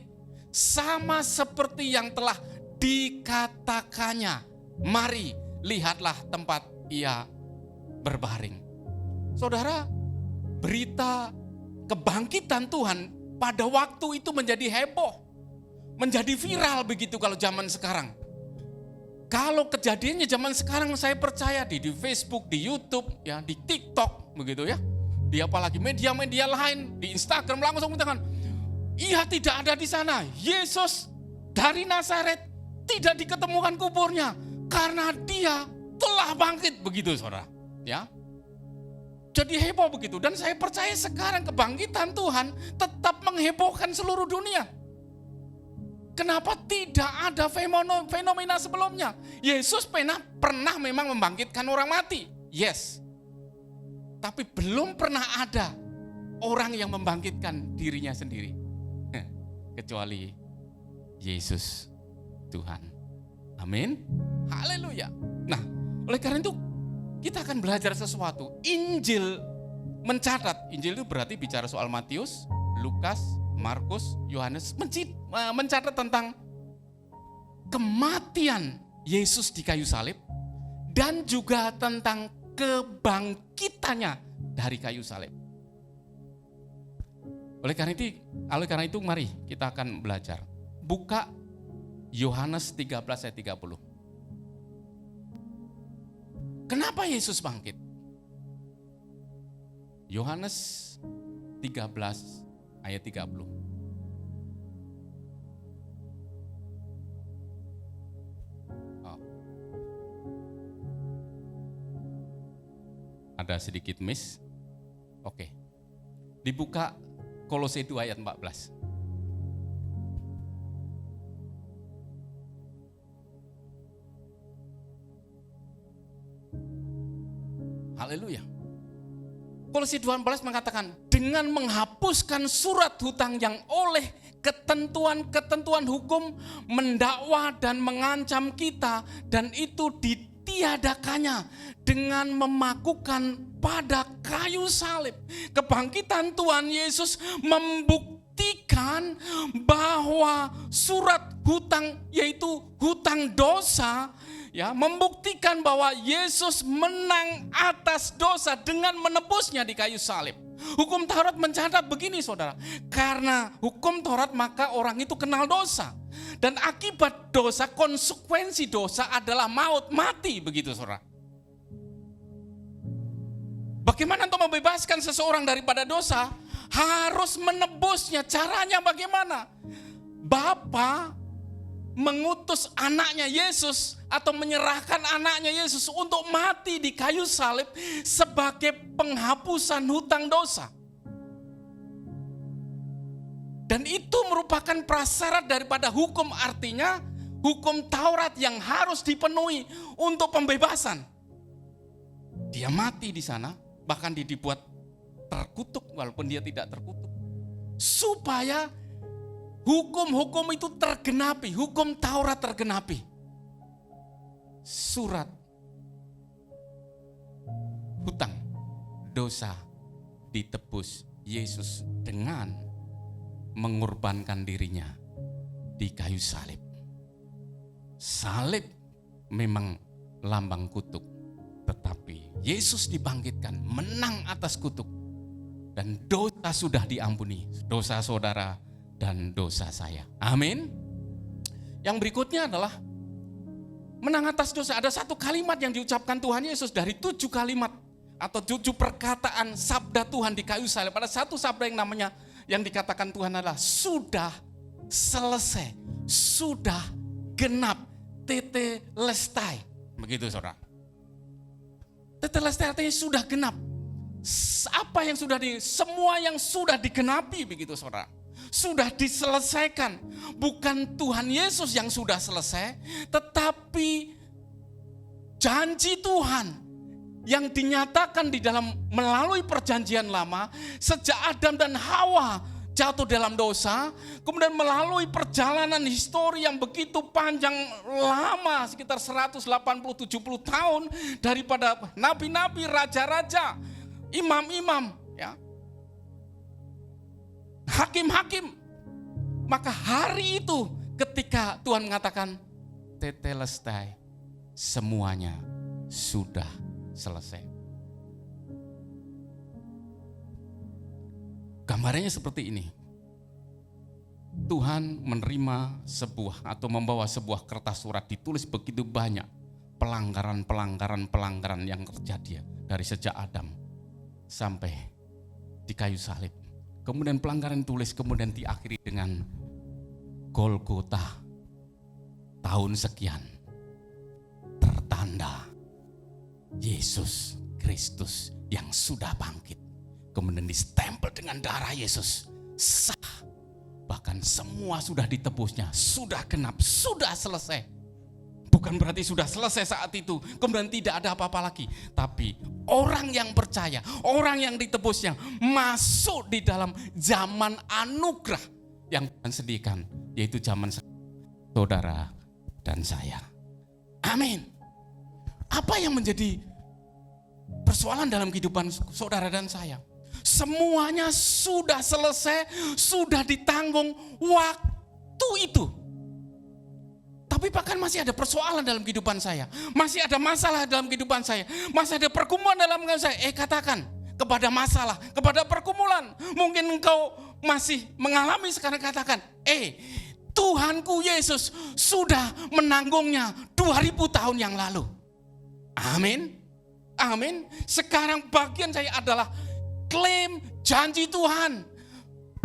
[SPEAKER 6] sama seperti yang telah dikatakannya. Mari, lihatlah tempat ia berbaring. Saudara, berita kebangkitan Tuhan pada waktu itu menjadi heboh, menjadi viral begitu kalau zaman sekarang. Kalau kejadiannya zaman sekarang saya percaya di Facebook, di YouTube, ya, di TikTok begitu ya. Di apalagi media-media lain, di Instagram langsung mengatakan, ia tidak ada di sana. Yesus dari Nazaret tidak diketemukan kuburnya karena dia telah bangkit, begitu saudara. Ya. Jadi heboh begitu, dan saya percaya sekarang kebangkitan Tuhan tetap menghebohkan seluruh dunia. Kenapa tidak ada fenomena sebelumnya? Yesus pernah memang membangkitkan orang mati. Yes. Tapi belum pernah ada orang yang membangkitkan dirinya sendiri. Kecuali Yesus Tuhan. Amin. Haleluya. Nah, oleh karena itu kita akan belajar sesuatu. Injil mencatat. Injil itu berarti bicara soal Matius, Lukas, Markus, Yohanes, mencatat tentang kematian Yesus di kayu salib dan juga tentang kebangkitannya dari kayu salib. Oleh karena itu mari kita akan belajar. Buka Yohanes 13 ayat 30. Kenapa Yesus bangkit? Yohanes 13 ayat 30. Ada sedikit miss. Oke. Dibuka Kolose 2 ayat 14. Haleluya. Kolose 2:14 mengatakan, dengan menghapuskan surat hutang yang oleh ketentuan-ketentuan hukum mendakwa dan mengancam kita, dan itu ditiadakannya dengan memakukan pada kayu salib. Kebangkitan Tuhan Yesus membuktikan bahwa surat hutang, yaitu hutang dosa, ya, membuktikan bahwa Yesus menang atas dosa dengan menebusnya di kayu salib. Hukum Taurat mencatat begini saudara, karena hukum Taurat maka orang itu kenal dosa. Dan akibat dosa, konsekuensi dosa adalah maut, mati, begitu saudara. Bagaimana untuk membebaskan seseorang daripada dosa? Harus menebusnya. Caranya bagaimana? Bapa mengutus anaknya Yesus atau menyerahkan anaknya Yesus untuk mati di kayu salib sebagai penghapusan hutang dosa. Dan itu merupakan prasyarat daripada hukum, artinya hukum Taurat yang harus dipenuhi untuk pembebasan. Dia mati di sana, bahkan dia dibuat terkutuk walaupun dia tidak terkutuk. Supaya hukum-hukum itu tergenapi, hukum Taurat tergenapi. Surat hutang dosa ditebus Yesus dengan mengorbankan dirinya di kayu salib. Salib memang lambang kutuk, tetapi Yesus dibangkitkan menang atas kutuk, dan dosa sudah diampuni, dosa saudara dan dosa saya. Amin. Yang berikutnya adalah menang atas dosa. Ada satu kalimat yang diucapkan Tuhan Yesus dari 7 kalimat atau 7 perkataan sabda Tuhan di kayu salib. Ada satu sabda yang dikatakan Tuhan adalah sudah selesai, sudah genap, tetelestai. Begitu saudara. Tetelestai artinya sudah genap. Apa yang sudah semua yang sudah digenapi, begitu saudara. Sudah diselesaikan. Bukan Tuhan Yesus yang sudah selesai, tetapi janji Tuhan yang dinyatakan di dalam melalui perjanjian lama sejak Adam dan Hawa jatuh dalam dosa, kemudian melalui perjalanan histori yang begitu panjang lama, sekitar 180-70 tahun, daripada nabi-nabi, raja-raja, imam-imam, ya, hakim-hakim. Maka hari itu ketika Tuhan mengatakan tetelestai, semuanya sudah selesai. Gambarannya seperti ini. Tuhan menerima sebuah atau membawa sebuah kertas surat ditulis begitu banyak pelanggaran yang terjadi dari sejak Adam sampai di kayu salib. Kemudian pelanggaran tulis kemudian diakhiri dengan Golgota, tahun sekian, tertanda Yesus Kristus yang sudah bangkit. Kemudian distempel dengan darah Yesus, sah. Bahkan semua sudah ditebusnya, sudah genap, sudah selesai. Bukan berarti sudah selesai saat itu, kemudian tidak ada apa-apa lagi. Tapi orang yang percaya, orang yang ditebusnya masuk di dalam zaman anugerah yang Tuhan sediakan, yaitu zaman saudara dan saya. Amin. Apa yang menjadi persoalan dalam kehidupan saudara dan saya? Semuanya sudah selesai, sudah ditanggung waktu itu. Tapi bahkan masih ada persoalan dalam kehidupan saya. Masih ada masalah dalam kehidupan saya. Masih ada pergumulan dalam kehidupan saya. Katakan kepada masalah, kepada pergumulan. Mungkin engkau masih mengalami sekarang, katakan, Tuhanku Yesus sudah menanggungnya 2000 tahun yang lalu. Amin. Amin. Sekarang bagian saya adalah klaim janji Tuhan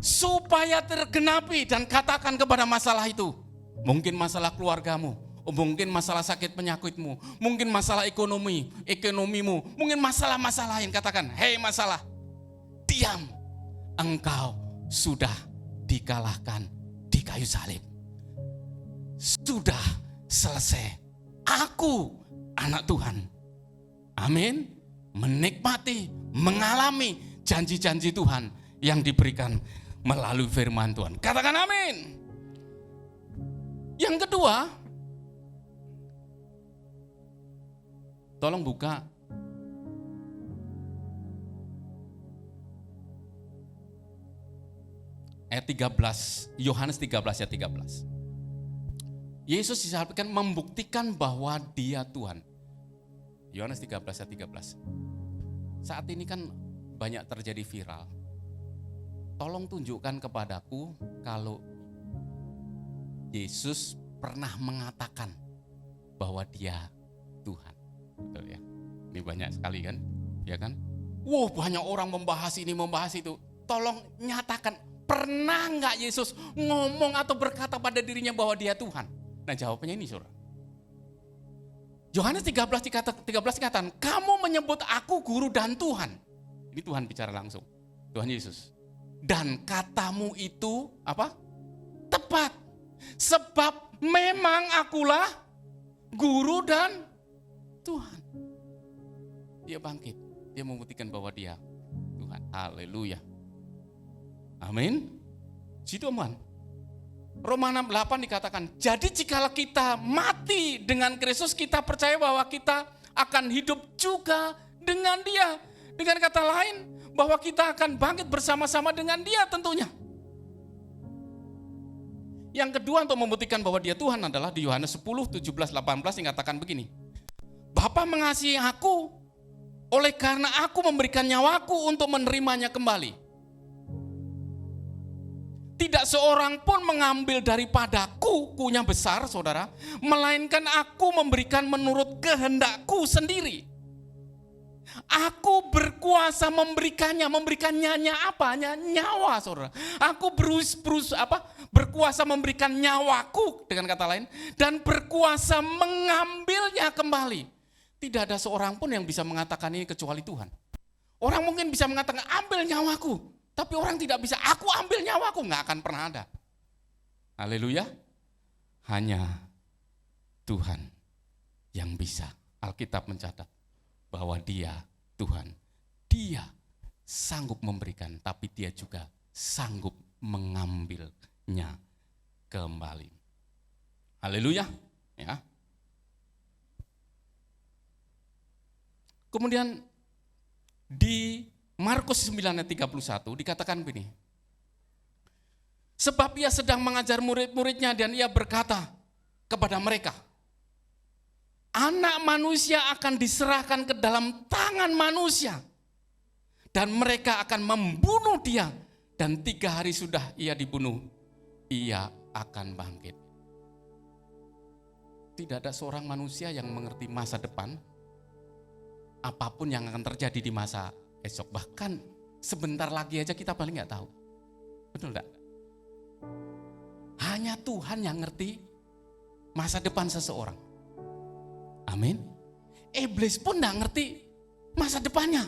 [SPEAKER 6] supaya tergenapi, dan katakan kepada masalah itu. Mungkin masalah keluargamu, mungkin masalah sakit penyakitmu, mungkin masalah ekonomimu, mungkin masalah-masalah lain. Katakan, hei masalah, diam, engkau sudah dikalahkan di kayu salib. Sudah selesai. Aku anak Tuhan. Amin. Menikmati, mengalami janji-janji Tuhan yang diberikan melalui firman Tuhan. Katakan amin. Yang kedua, tolong buka ayat 13, Yohanes 13 ayat 13. Yesus disampaikan membuktikan bahwa Dia Tuhan. Yohanes 13 ayat 13. Saat ini kan banyak terjadi viral. Tolong tunjukkan kepadaku kalau Yesus pernah mengatakan bahwa Dia Tuhan. Betul ya? Ini banyak sekali kan? Ya kan? Banyak orang membahas ini, membahas itu. Tolong nyatakan, pernah enggak Yesus ngomong atau berkata pada dirinya bahwa Dia Tuhan? Nah, jawabannya ini, Saudara. Yohanes 13 dikatakan, kamu menyebut aku guru dan Tuhan. Ini Tuhan bicara langsung. Tuhan Yesus. Dan katamu itu apa? Tepat. Sebab memang akulah guru dan Tuhan. Dia bangkit. Dia membuktikan bahwa Dia Tuhan. Haleluya. Amin. Situ aman. Roma 6:8 dikatakan, jadi jikalau kita mati dengan Kristus, kita percaya bahwa kita akan hidup juga dengan Dia. Dengan kata lain, bahwa kita akan bangkit bersama-sama dengan Dia tentunya. Yang kedua untuk membuktikan bahwa Dia Tuhan adalah di Yohanes 10, 17, 18 dikatakan begini. Bapa mengasihi aku, oleh karena aku memberikan nyawaku untuk menerimanya kembali. Tidak seorang pun mengambil daripadaku, kunya besar saudara, melainkan aku memberikan menurut kehendakku sendiri. Aku berkuasa memberikannya apa? Nyawa saudara. Aku berkuasa memberikan nyawaku dengan kata lain, dan berkuasa mengambilnya kembali. Tidak ada seorang pun yang bisa mengatakan ini kecuali Tuhan. Orang mungkin bisa mengatakan ambil nyawaku, tapi orang tidak bisa, aku ambil nyawaku, nggak akan pernah ada. Haleluya. Hanya Tuhan yang bisa. Alkitab mencatat bahwa Dia Tuhan. Dia sanggup memberikan, tapi Dia juga sanggup mengambilnya kembali. Haleluya. Ya. Kemudian di Markus 9 ayat 31 dikatakan begini. Sebab Ia sedang mengajar murid-muridnya dan Ia berkata kepada mereka, Anak manusia akan diserahkan ke dalam tangan manusia, dan mereka akan membunuh Dia, dan 3 hari sudah Ia dibunuh ia akan bangkit. Tidak ada seorang manusia yang mengerti masa depan, apapun yang akan terjadi di masa esok. Bahkan sebentar lagi aja kita paling nggak tahu. Betul enggak? Hanya Tuhan yang ngerti masa depan seseorang. Amin. Iblis pun nggak ngerti masa depannya.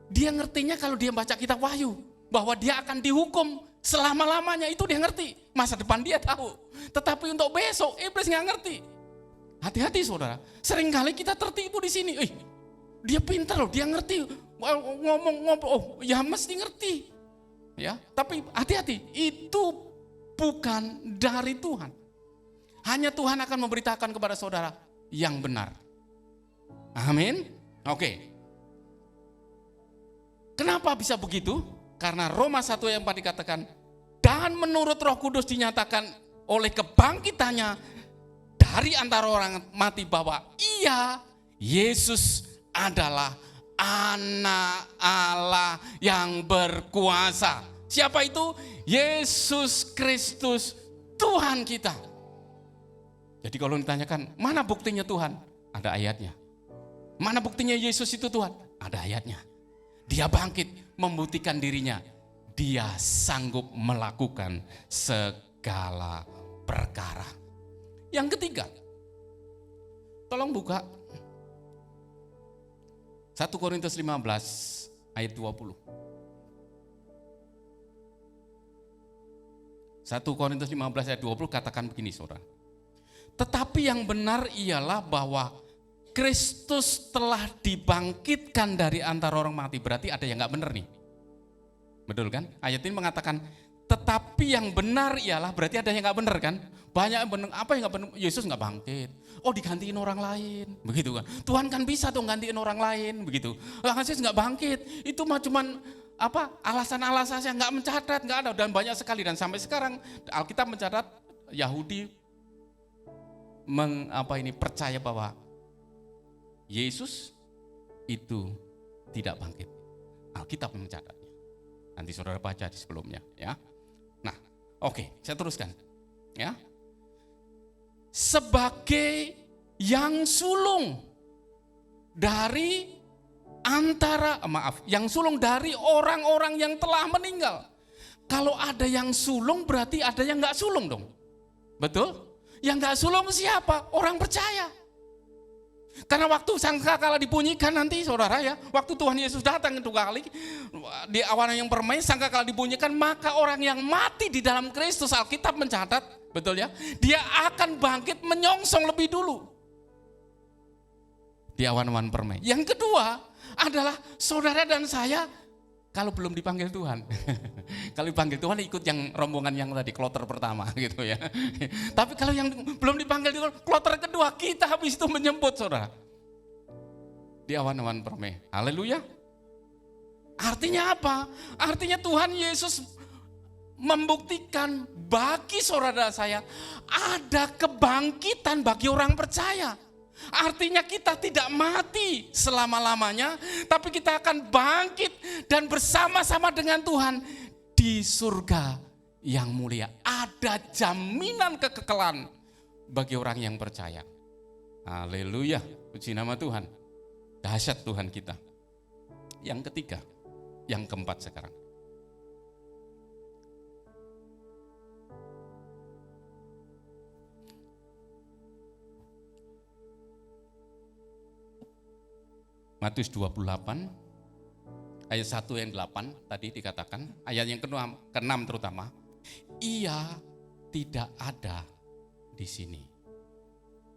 [SPEAKER 6] Dia ngertinya kalau dia baca kitab Wahyu, bahwa dia akan dihukum selama-lamanya, itu dia ngerti. Masa depan dia tahu. Tetapi untuk besok, iblis nggak ngerti. Hati-hati saudara, seringkali kita tertipu di sini. Dia pintar loh, dia ngerti. Ngomong-ngomong, oh ya mesti ngerti. Ya, tapi hati-hati, itu bukan dari Tuhan. Hanya Tuhan akan memberitakan kepada saudara yang benar. Amin. Oke. Kenapa bisa begitu? Karena Roma 1 ayat 4 dikatakan, dan menurut Roh Kudus dinyatakan oleh kebangkitannya dari antara orang mati bahwa ia, Yesus adalah Anak Allah yang berkuasa. Siapa itu? Yesus Kristus, Tuhan kita. Jadi kalau ditanyakan, mana buktinya Tuhan? Ada ayatnya. Mana buktinya Yesus itu Tuhan? Ada ayatnya. Dia bangkit, membuktikan dirinya. Dia sanggup melakukan segala perkara. Yang ketiga, tolong buka 1 Korintus 15 ayat 20. 1 Korintus 15 ayat 20 katakan begini saudara. Tetapi yang benar ialah bahwa Kristus telah dibangkitkan dari antara orang mati. Berarti ada yang gak benar nih. Betul kan? Ayat ini mengatakan, tetapi yang benar ialah, berarti ada yang gak benar kan? Banyak yang benar, apa yang gak benar? Yesus gak bangkit. Oh digantiin orang lain. Begitu kan? Tuhan kan bisa tuh gantiin orang lain. Begitu. Yesus gak bangkit. Itu mah cuman alasan-alasan yang gak mencatat, gak ada. Dan banyak sekali. Dan sampai sekarang Alkitab mencatat Yahudi percaya bahwa Yesus itu tidak bangkit. Alkitab mencatatnya. Nanti saudara baca di sebelumnya, ya. Nah, oke, saya teruskan, ya. Sebagai yang sulung dari yang sulung dari orang-orang yang telah meninggal. Kalau ada yang sulung berarti ada yang nggak sulung dong, betul? Yang nggak sulung siapa? Orang percaya. Karena waktu sangkakala dibunyikan nanti saudara ya, waktu Tuhan Yesus datang kedua kali di awan yang permai, sangkakala dibunyikan, maka orang yang mati di dalam Kristus, Alkitab mencatat, betul ya, dia akan bangkit menyongsong lebih dulu di awan-awan permai. Yang kedua adalah saudara dan saya kalau belum dipanggil Tuhan. Kalau dipanggil Tuhan ikut yang rombongan yang tadi, kloter pertama gitu ya. Tapi kalau yang belum dipanggil Tuhan, kloter kedua, kita habis itu menyebut saudara. Di awan-awan permai. Haleluya. Artinya apa? Artinya Tuhan Yesus membuktikan bagi saudara saya ada kebangkitan bagi orang percaya. Artinya kita tidak mati selama-lamanya, tapi kita akan bangkit dan bersama-sama dengan Tuhan di surga yang mulia. Ada jaminan kekekalan bagi orang yang percaya. Haleluya, puji nama Tuhan. Dahsyat Tuhan kita. Yang ketiga, yang keempat sekarang. Matius 28 ayat 1 yang 8 tadi dikatakan, ayat yang ke-6 terutama, ia tidak ada di sini.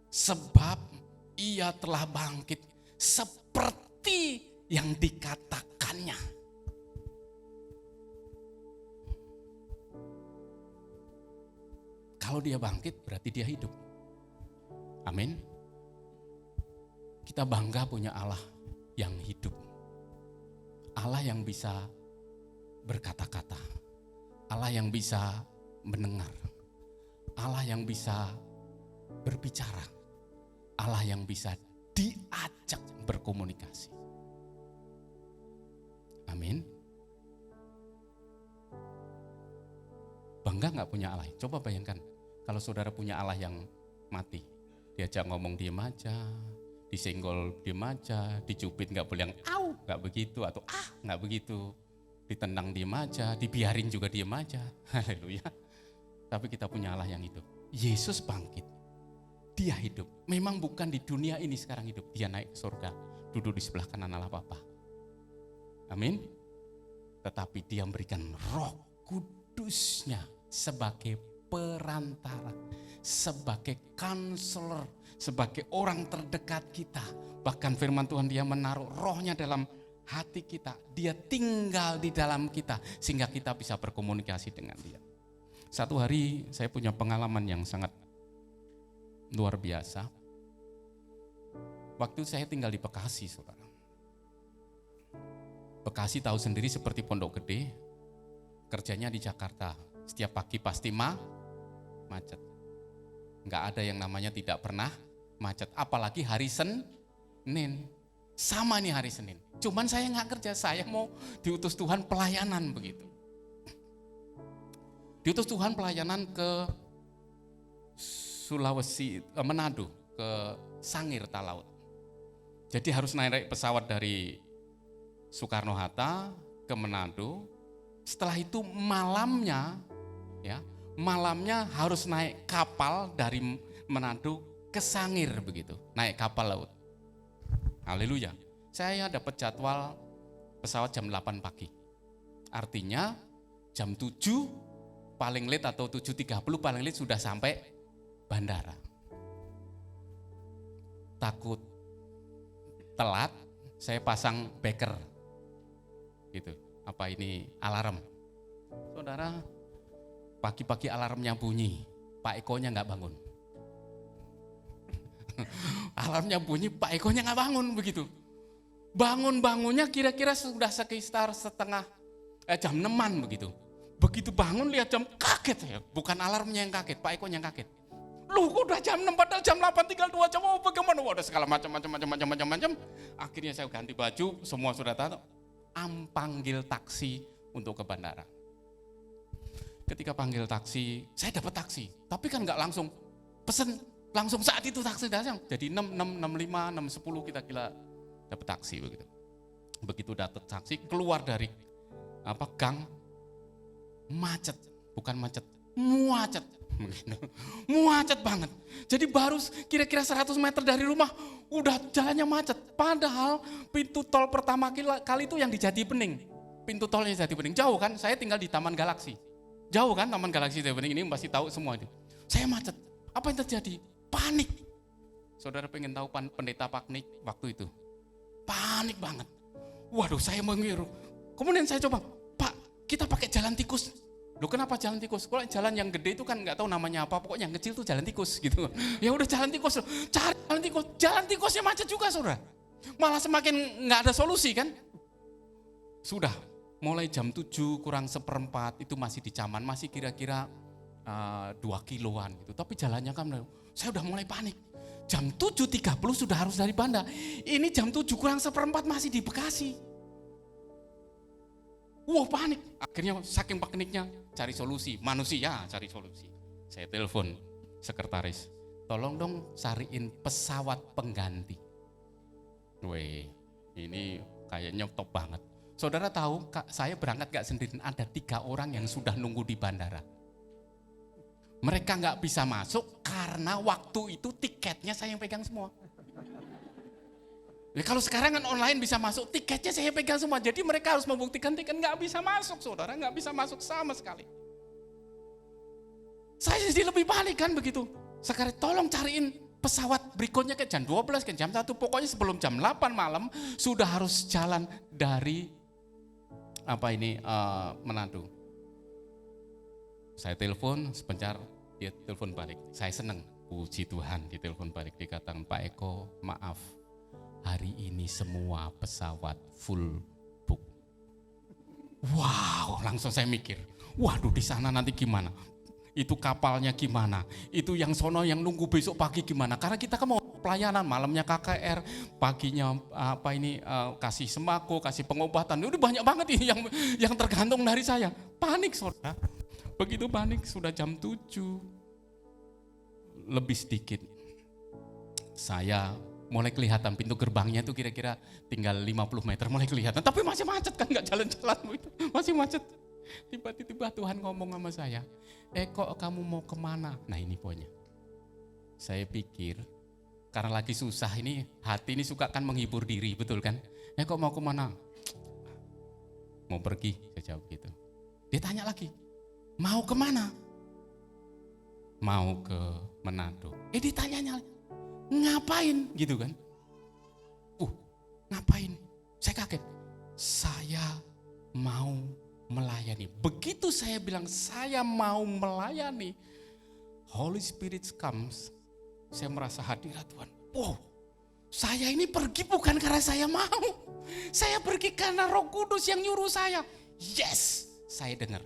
[SPEAKER 6] Sebab ia telah bangkit seperti yang dikatakannya. Kalau dia bangkit berarti dia hidup. Amin. Kita bangga punya Allah yang hidup. Allah yang bisa berkata-kata. Allah yang bisa mendengar. Allah yang bisa berbicara. Allah yang bisa diajak berkomunikasi. Amin. bangga nggak punya Allah? Coba bayangkan, kalau saudara punya Allah yang mati, diajak ngomong diem aja, disenggol diem aja, dicubit nggak boleh yang au, nggak begitu, atau nggak begitu, ditendang diem aja, dibiarin juga diem aja, haleluya. Tapi kita punya Allah yang hidup. Yesus bangkit, dia hidup. Memang bukan di dunia ini sekarang hidup, dia naik ke surga, duduk di sebelah kanan Allah Bapa. Amin. Tetapi dia memberikan Roh Kudusnya sebagai perantara, sebagai counselor, sebagai orang terdekat kita. Bahkan firman Tuhan, dia menaruh rohnya dalam hati kita. Dia tinggal di dalam kita sehingga kita bisa berkomunikasi dengan dia. Satu hari saya punya pengalaman yang sangat luar biasa. Waktu saya tinggal di Bekasi, saudara. Bekasi tahu sendiri seperti Pondok Gede, kerjanya di Jakarta. Setiap pagi pasti macet. Nggak ada yang namanya tidak pernah macet. Apalagi hari Senin. Sama nih hari Senin. Cuman saya nggak kerja, saya mau diutus Tuhan pelayanan begitu. Diutus Tuhan pelayanan ke Sulawesi, Manado, ke Sangir Talaut. Jadi harus naik pesawat dari Soekarno-Hatta ke Manado. Setelah itu malamnya harus naik kapal dari Manado ke Sangir begitu, naik kapal laut. Haleluya. Saya dapat jadwal pesawat jam 8 pagi. Artinya jam 7 paling late atau 7.30 paling late sudah sampai bandara. Takut telat, saya pasang beker. Gitu. Apa ini alarm? Saudara, pagi-pagi alarmnya bunyi, Pak Eko-nya nggak bangun. Alarmnya bunyi, Pak Eko-nya nggak bangun begitu. Bangunnya kira-kira sudah sekitar jam 6-an begitu. Begitu bangun lihat jam, kaget saya. Bukan alarmnya yang kaget, Pak Eko-nya yang kaget. Loh, kok udah jam 6 padahal jam 8 tinggal 2 jam, oh bagaimana? Waduh, segala macam. Akhirnya saya ganti baju, semua sudah tahu. Panggil taksi untuk ke bandara. Ketika panggil taksi, saya dapat taksi, tapi kan nggak langsung pesen, langsung saat itu taksi datang. Jadi 6.5, 6.10 kita kira dapat taksi begitu. Begitu dapat taksi, keluar dari gang, macet, bukan macet, muacet. Muacet banget. Jadi baru kira-kira 100 meter dari rumah udah jalannya macet. Padahal pintu tol pertama kali itu yang di Jatibening. Pintu tolnya Jatibening. Jauh kan? Saya tinggal di Taman Galaksi. Jauh kan Taman Galaksi Jatibening ini, pasti tahu semua itu. Saya macet. Apa yang terjadi? Panik. Saudara pengen tahu pendeta panik waktu itu? Panik banget. Waduh, saya mengiru. Kemudian saya coba, Pak, kita pakai jalan tikus. Loh, kenapa jalan tikus? Kalau jalan yang gede itu kan nggak tahu namanya apa, pokoknya yang kecil tuh jalan tikus gitu. Ya udah jalan tikus, cari jalan tikusnya macet juga saudara. Malah semakin nggak ada solusi kan. Sudah, mulai jam 7 kurang 1/4 itu masih di Caman, masih kira-kira 2 kiloan gitu. Tapi jalannya kan, saya udah mulai panik. Jam 7.30 sudah harus dari Banda. Ini jam 7 kurang 1/4 masih di Bekasi. Wah, panik. Akhirnya saking paniknya cari solusi, manusia cari solusi. Saya telepon sekretaris, tolong dong cariin pesawat pengganti. Weh, ini kayaknya top banget. Saudara tahu, saya berangkat gak sendiri, ada 3 orang yang sudah nunggu di bandara. Mereka gak bisa masuk karena waktu itu tiketnya saya yang pegang semua. Ya, kalau sekarang kan online bisa masuk, tiketnya saya pegang semua. Jadi mereka harus membuktikan tiket, nggak bisa masuk, saudara, nggak bisa masuk sama sekali. Saya jadi lebih panik kan begitu. Sekarang tolong cariin pesawat berikutnya ke jam 12, ke jam 1, pokoknya sebelum jam 8 malam sudah harus jalan dari Manado. Saya telepon sebentar, dia telepon balik. Saya seneng, puji Tuhan, dia telepon balik, dikatakan Pak Eko, maaf. Hari ini semua pesawat full book. Wow, langsung saya mikir, waduh di sana nanti gimana? Itu kapalnya gimana? Itu yang sono yang nunggu besok pagi gimana? Karena kita kan mau pelayanan, malamnya KKR, paginya kasih sembako, kasih pengobatan. Udah banyak banget ini yang tergantung dari saya. Panik saudara. Begitu panik sudah jam 7 lebih sedikit. Saya mulai kelihatan pintu gerbangnya itu kira-kira tinggal 50 meter mulai kelihatan. Tapi masih macet kan, gak jalan-jalan itu. Masih macet. Tiba-tiba Tuhan ngomong sama saya, kok kamu mau kemana? Nah ini poinnya. Saya pikir, karena lagi susah ini, hati ini suka kan menghibur diri, betul kan? Kok mau kemana? Mau pergi, saya jawab gitu. Dia tanya lagi, mau kemana? Mau ke Manado. Ditanyanya, ngapain gitu kan? Ngapain? Saya kaget. Saya mau melayani. Begitu saya bilang saya mau melayani, Holy Spirit comes. Saya merasa hadirat Tuhan. Saya ini pergi bukan karena saya mau. Saya pergi karena Roh Kudus yang nyuruh saya. Yes, saya dengar.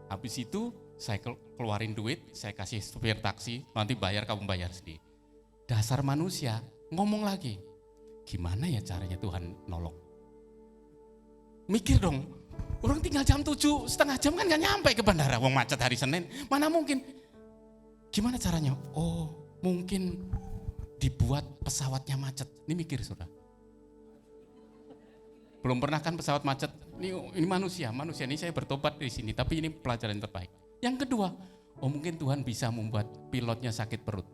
[SPEAKER 6] Habis itu saya keluarin duit, saya kasih supir taksi, nanti bayar kamu bayar sendiri. Dasar manusia ngomong lagi, gimana ya caranya Tuhan nolong? Mikir dong. Orang tinggal jam 7, setengah jam kan gak nyampe ke bandara, wong macet hari Senin, mana mungkin. Gimana caranya? Mungkin dibuat pesawatnya macet. Ini mikir saudara. Belum pernah kan pesawat macet, ini manusia ini saya bertobat di sini, tapi ini pelajaran terbaik. Yang kedua, mungkin Tuhan bisa membuat pilotnya sakit perut.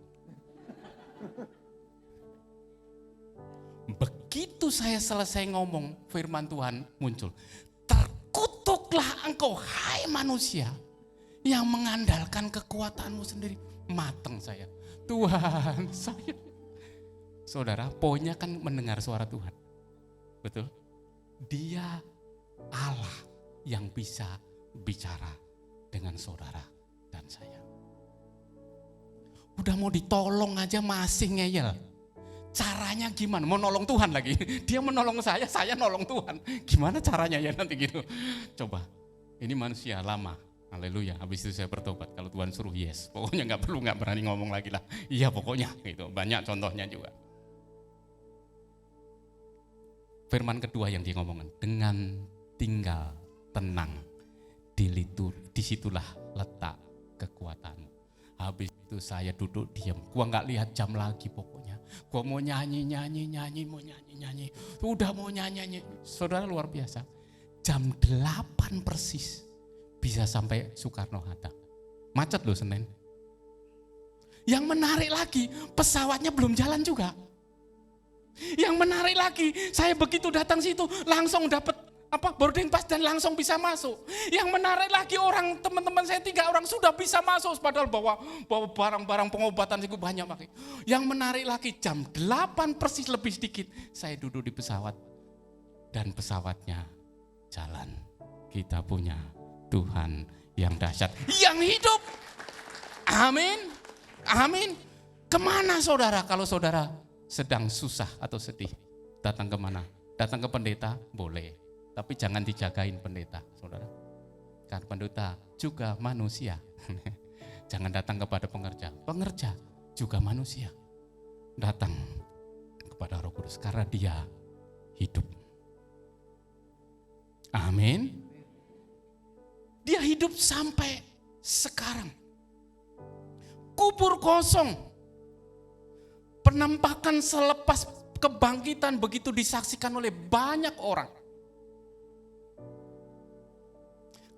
[SPEAKER 6] Begitu saya selesai ngomong, firman Tuhan muncul. Terkutuklah engkau, hai manusia, yang mengandalkan kekuatanmu sendiri. Mateng saya. Tuhan, saya. Saudara, poinnya kan mendengar suara Tuhan. Betul? Dia Allah yang bisa bicara dengan saudara dan saya. Udah mau ditolong aja masih ngeyel. Caranya gimana? Mau nolong Tuhan lagi. Dia menolong saya nolong Tuhan. Gimana caranya ya nanti gitu. Coba, ini manusia lama. Haleluya. Habis itu saya bertobat. Kalau Tuhan suruh yes. Pokoknya gak berani ngomong lagi lah. Iya pokoknya gitu. Banyak contohnya juga. Firman kedua yang dia ngomongin. Dengan tinggal tenang. Disitulah letak kekuatanmu. Habis itu saya duduk diam. Gua gak lihat jam lagi pokoknya. Gua mau nyanyi. Udah mau nyanyi. Saudara luar biasa. Jam 8 persis bisa sampai Soekarno-Hatta. Macet loh Senin. Yang menarik lagi, pesawatnya belum jalan juga. Yang menarik lagi, saya begitu datang situ langsung dapat boarding pass dan langsung bisa masuk. Yang menarik lagi teman-teman saya 3 orang sudah bisa masuk padahal bawa barang-barang pengobatan itu banyak pakai. Yang menarik lagi jam 8 persis lebih sedikit saya duduk di pesawat dan pesawatnya jalan. Kita punya Tuhan yang dahsyat, yang hidup. Amin. Amin. Kemana saudara kalau saudara sedang susah atau sedih? Datang kemana? Datang ke pendeta? Boleh. Tapi jangan dijagain pendeta, saudara. Karena pendeta juga manusia. Jangan datang kepada pengerja. Pengerja juga manusia. Datang kepada Roh Kudus karena dia hidup. Amin. Dia hidup sampai sekarang. Kubur kosong. Penampakan selepas kebangkitan begitu disaksikan oleh banyak orang.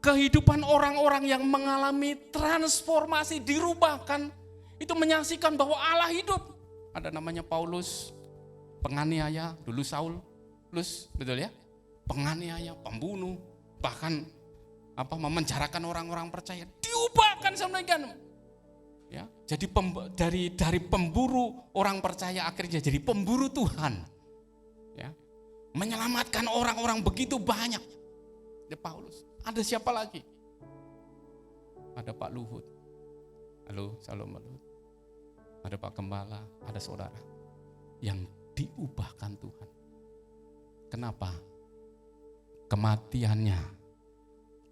[SPEAKER 6] Kehidupan orang-orang yang mengalami transformasi dirubahkan, itu menyaksikan bahwa Allah hidup. Ada namanya Paulus, penganiaya, dulu Saulus, betul ya? Penganiaya, pembunuh, bahkan memenjarakan orang-orang percaya, diubahkan sedemikian. Ya, jadi dari pemburu orang percaya akhirnya jadi pemburu Tuhan. Ya, menyelamatkan orang-orang begitu banyak. Ya Paulus. Ada siapa lagi? Ada Pak Luhut. Halo, salam Luhut. Ada Pak Gembala, ada saudara yang diubahkan Tuhan. Kenapa? Kematiannya,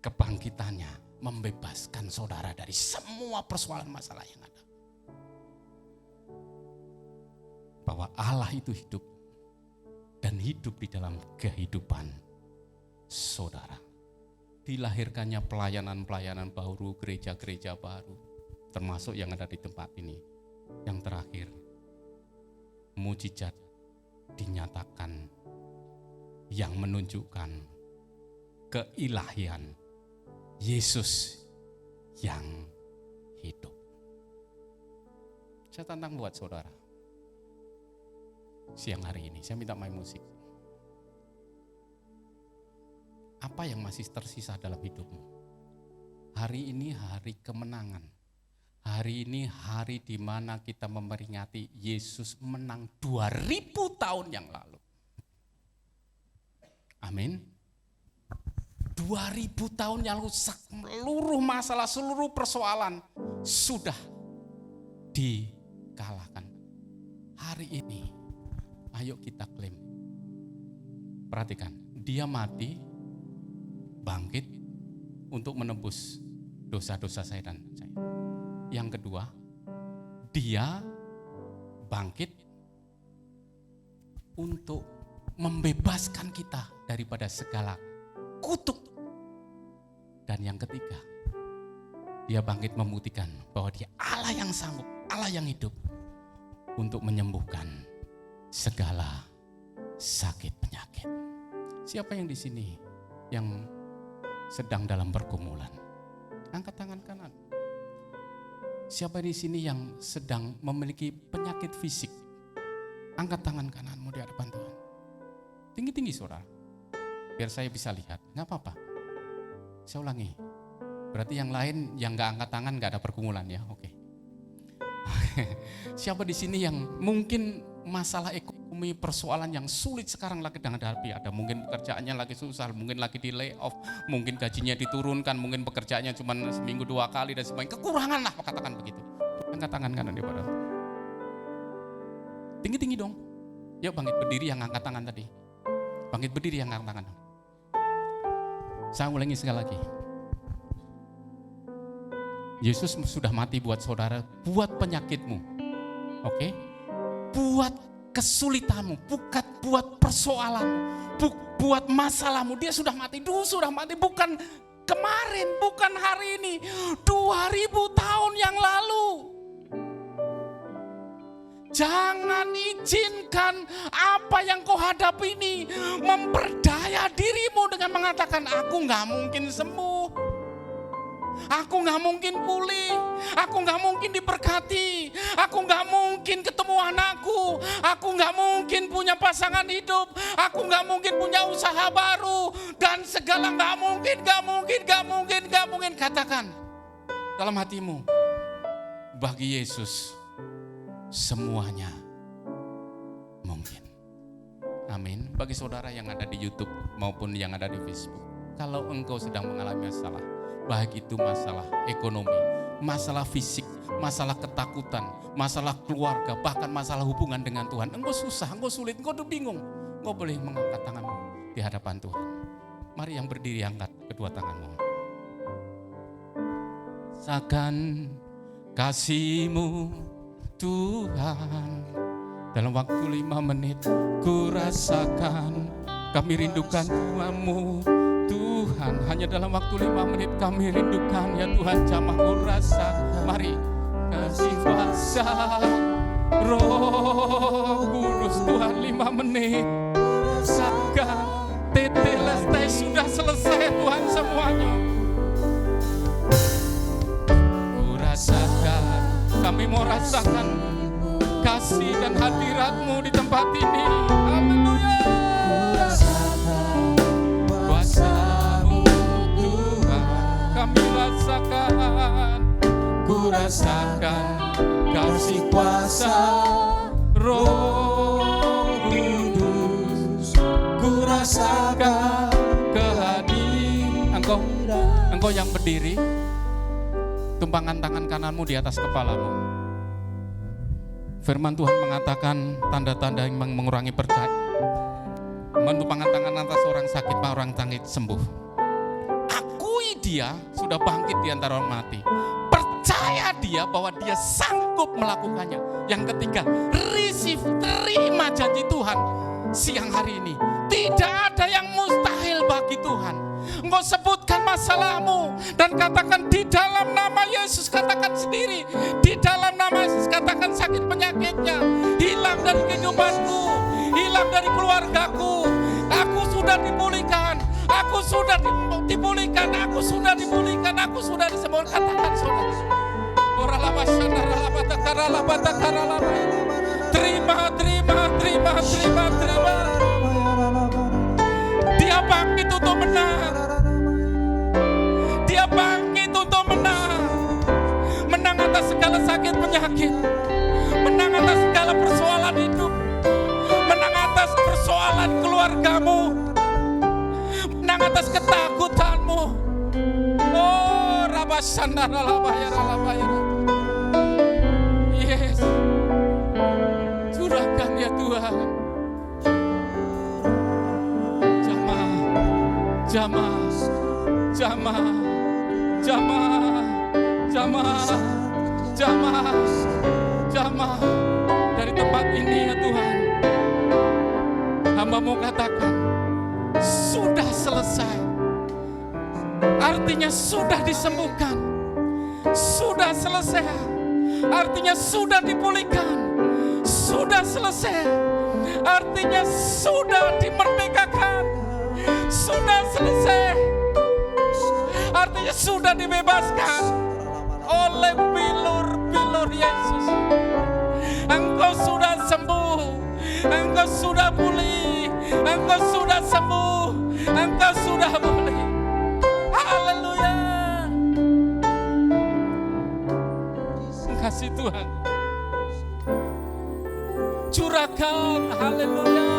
[SPEAKER 6] kebangkitannya membebaskan saudara dari semua persoalan masalah yang ada. Bahwa Allah itu hidup dan hidup di dalam kehidupan saudara. dilahirkannya pelayanan-pelayanan baru, gereja-gereja baru, termasuk yang ada di tempat ini. Yang terakhir, mujizat dinyatakan yang menunjukkan keilahian Yesus yang hidup. Saya tantang buat saudara, siang hari ini, saya minta main musik. Apa yang masih tersisa dalam hidupmu? Hari ini hari kemenangan. Hari ini hari di mana kita memperingati Yesus menang 2000 tahun yang lalu. Amin. 2000 tahun yang lalu, seluruh masalah, seluruh persoalan sudah dikalahkan. Hari ini, ayo kita klaim. Perhatikan, dia mati, bangkit untuk menebus dosa-dosa saya dan saya. Yang kedua, dia bangkit untuk membebaskan kita daripada segala kutuk. Dan yang ketiga, dia bangkit membuktikan bahwa dia Allah yang sanggup, Allah yang hidup untuk menyembuhkan segala sakit penyakit. Siapa yang di sini yang sedang dalam pergumulan? Angkat tangan kanan. Siapa di sini yang sedang memiliki penyakit fisik? Angkat tangan kananmu di hadapan Tuhan. Tinggi-tinggi saudara, biar saya bisa lihat. Nggak apa-apa. Saya ulangi. Berarti yang lain yang nggak angkat tangan nggak ada pergumulan ya? Oke. Siapa di sini yang mungkin masalah ekonomi, persoalan yang sulit sekarang lagi dihadapi? Ada mungkin pekerjaannya lagi susah, mungkin lagi di layoff, mungkin gajinya diturunkan, mungkin pekerjaannya cuma seminggu 2 kali dan sebagainya. Kekurangan lah, katakan begitu. Angkat tangan kanan daripada. Tinggi-tinggi dong. Yuk bangkit berdiri yang angkat tangan tadi. Bangkit berdiri yang angkat tangan. Saya ulangi sekali lagi. Yesus sudah mati buat saudara, buat penyakitmu. Oke? Buat kesulitanmu, bukan buat persoalanmu, buat masalahmu. Dia sudah mati, bukan kemarin, bukan hari ini, 2000 tahun yang lalu. Jangan izinkan apa yang kau hadapi ini memperdaya dirimu dengan mengatakan, aku gak mungkin sembuh. Aku gak mungkin pulih, aku gak mungkin diberkati, aku gak mungkin ketemu anakku, aku gak mungkin punya pasangan hidup, aku gak mungkin punya usaha baru, dan segala gak mungkin. Katakan dalam hatimu, bagi Yesus semuanya mungkin. Amin. Bagi saudara yang ada di YouTube maupun yang ada di Facebook, kalau engkau sedang mengalami masalah, baik itu masalah ekonomi, masalah fisik, masalah ketakutan, masalah keluarga, bahkan masalah hubungan dengan Tuhan. Engkau susah, engkau sulit, engkau tuh bingung. Engkau boleh mengangkat tanganmu di hadapan Tuhan. Mari yang berdiri angkat kedua tanganmu. Rasakan kasih-Mu Tuhan. Dalam waktu 5 menit ku rasakan, kami rindukan Tuhan-Mu Tuhan. Hanya dalam waktu 5 menit kami rindukan ya Tuhan, jamahmu rasa. Mari kasih kuasa Roh Kudus Tuhan, 5 menit rasakan. Tetelestai sudah selesai Tuhan semuanya. Ku rasakan, kami mau rasakan kasih dan hadirat-Mu di tempat ini. Haleluya. Kuasa-Mu Tuhan kami rasakan. Ku rasakan kasih kuasa Roh Kudus. Ku rasakan kehadiran. Engkau yang berdiri, tumpangkan tangan kananmu di atas kepalamu. Firman Tuhan mengatakan tanda-tanda yang mengurangi percaya. Menumpangkan tangan atas orang sakit, orang sakit sembuh. Akui dia sudah bangkit di antara orang mati. Percaya dia bahwa dia sanggup melakukannya. Yang ketiga, receive, terima janji Tuhan siang hari ini. Tidak ada yang mustahil bagi Tuhan. Engkau sebutkan masalahmu dan katakan di dalam nama Yesus, katakan sendiri, di dalam nama Yesus katakan sakit penyakitnya hilang dari kehidupanku, hilang dari keluargaku. Aku sudah dipulihkan, aku sudah dipulihkan, aku sudah dipulihkan, aku sudah disembuhkan. Katakan saudara. Terima. Dia bangkit untuk menang. Dia bangkit untuk menang. Menang atas segala sakit penyakit. Menang atas segala persoalan hidup. Menang atas persoalan keluargamu. Menang atas ketakutanmu. Oh, Rabashandaralabayaralabayara. Yes. Curahkan ya Tuhan. Jamah dari tempat ini ya Tuhan. Hamba-Mu katakan sudah selesai. Artinya sudah disembuhkan. Sudah selesai. Artinya sudah dipulihkan. Sudah selesai. Artinya sudah dimerdekakan. Sudah selesai. Artinya sudah dibebaskan oleh bilur-bilur Yesus. Engkau sudah sembuh. Engkau sudah pulih. Engkau sudah sembuh. Engkau sudah pulih. Haleluya. Kasih Tuhan. Curahkan. Haleluya.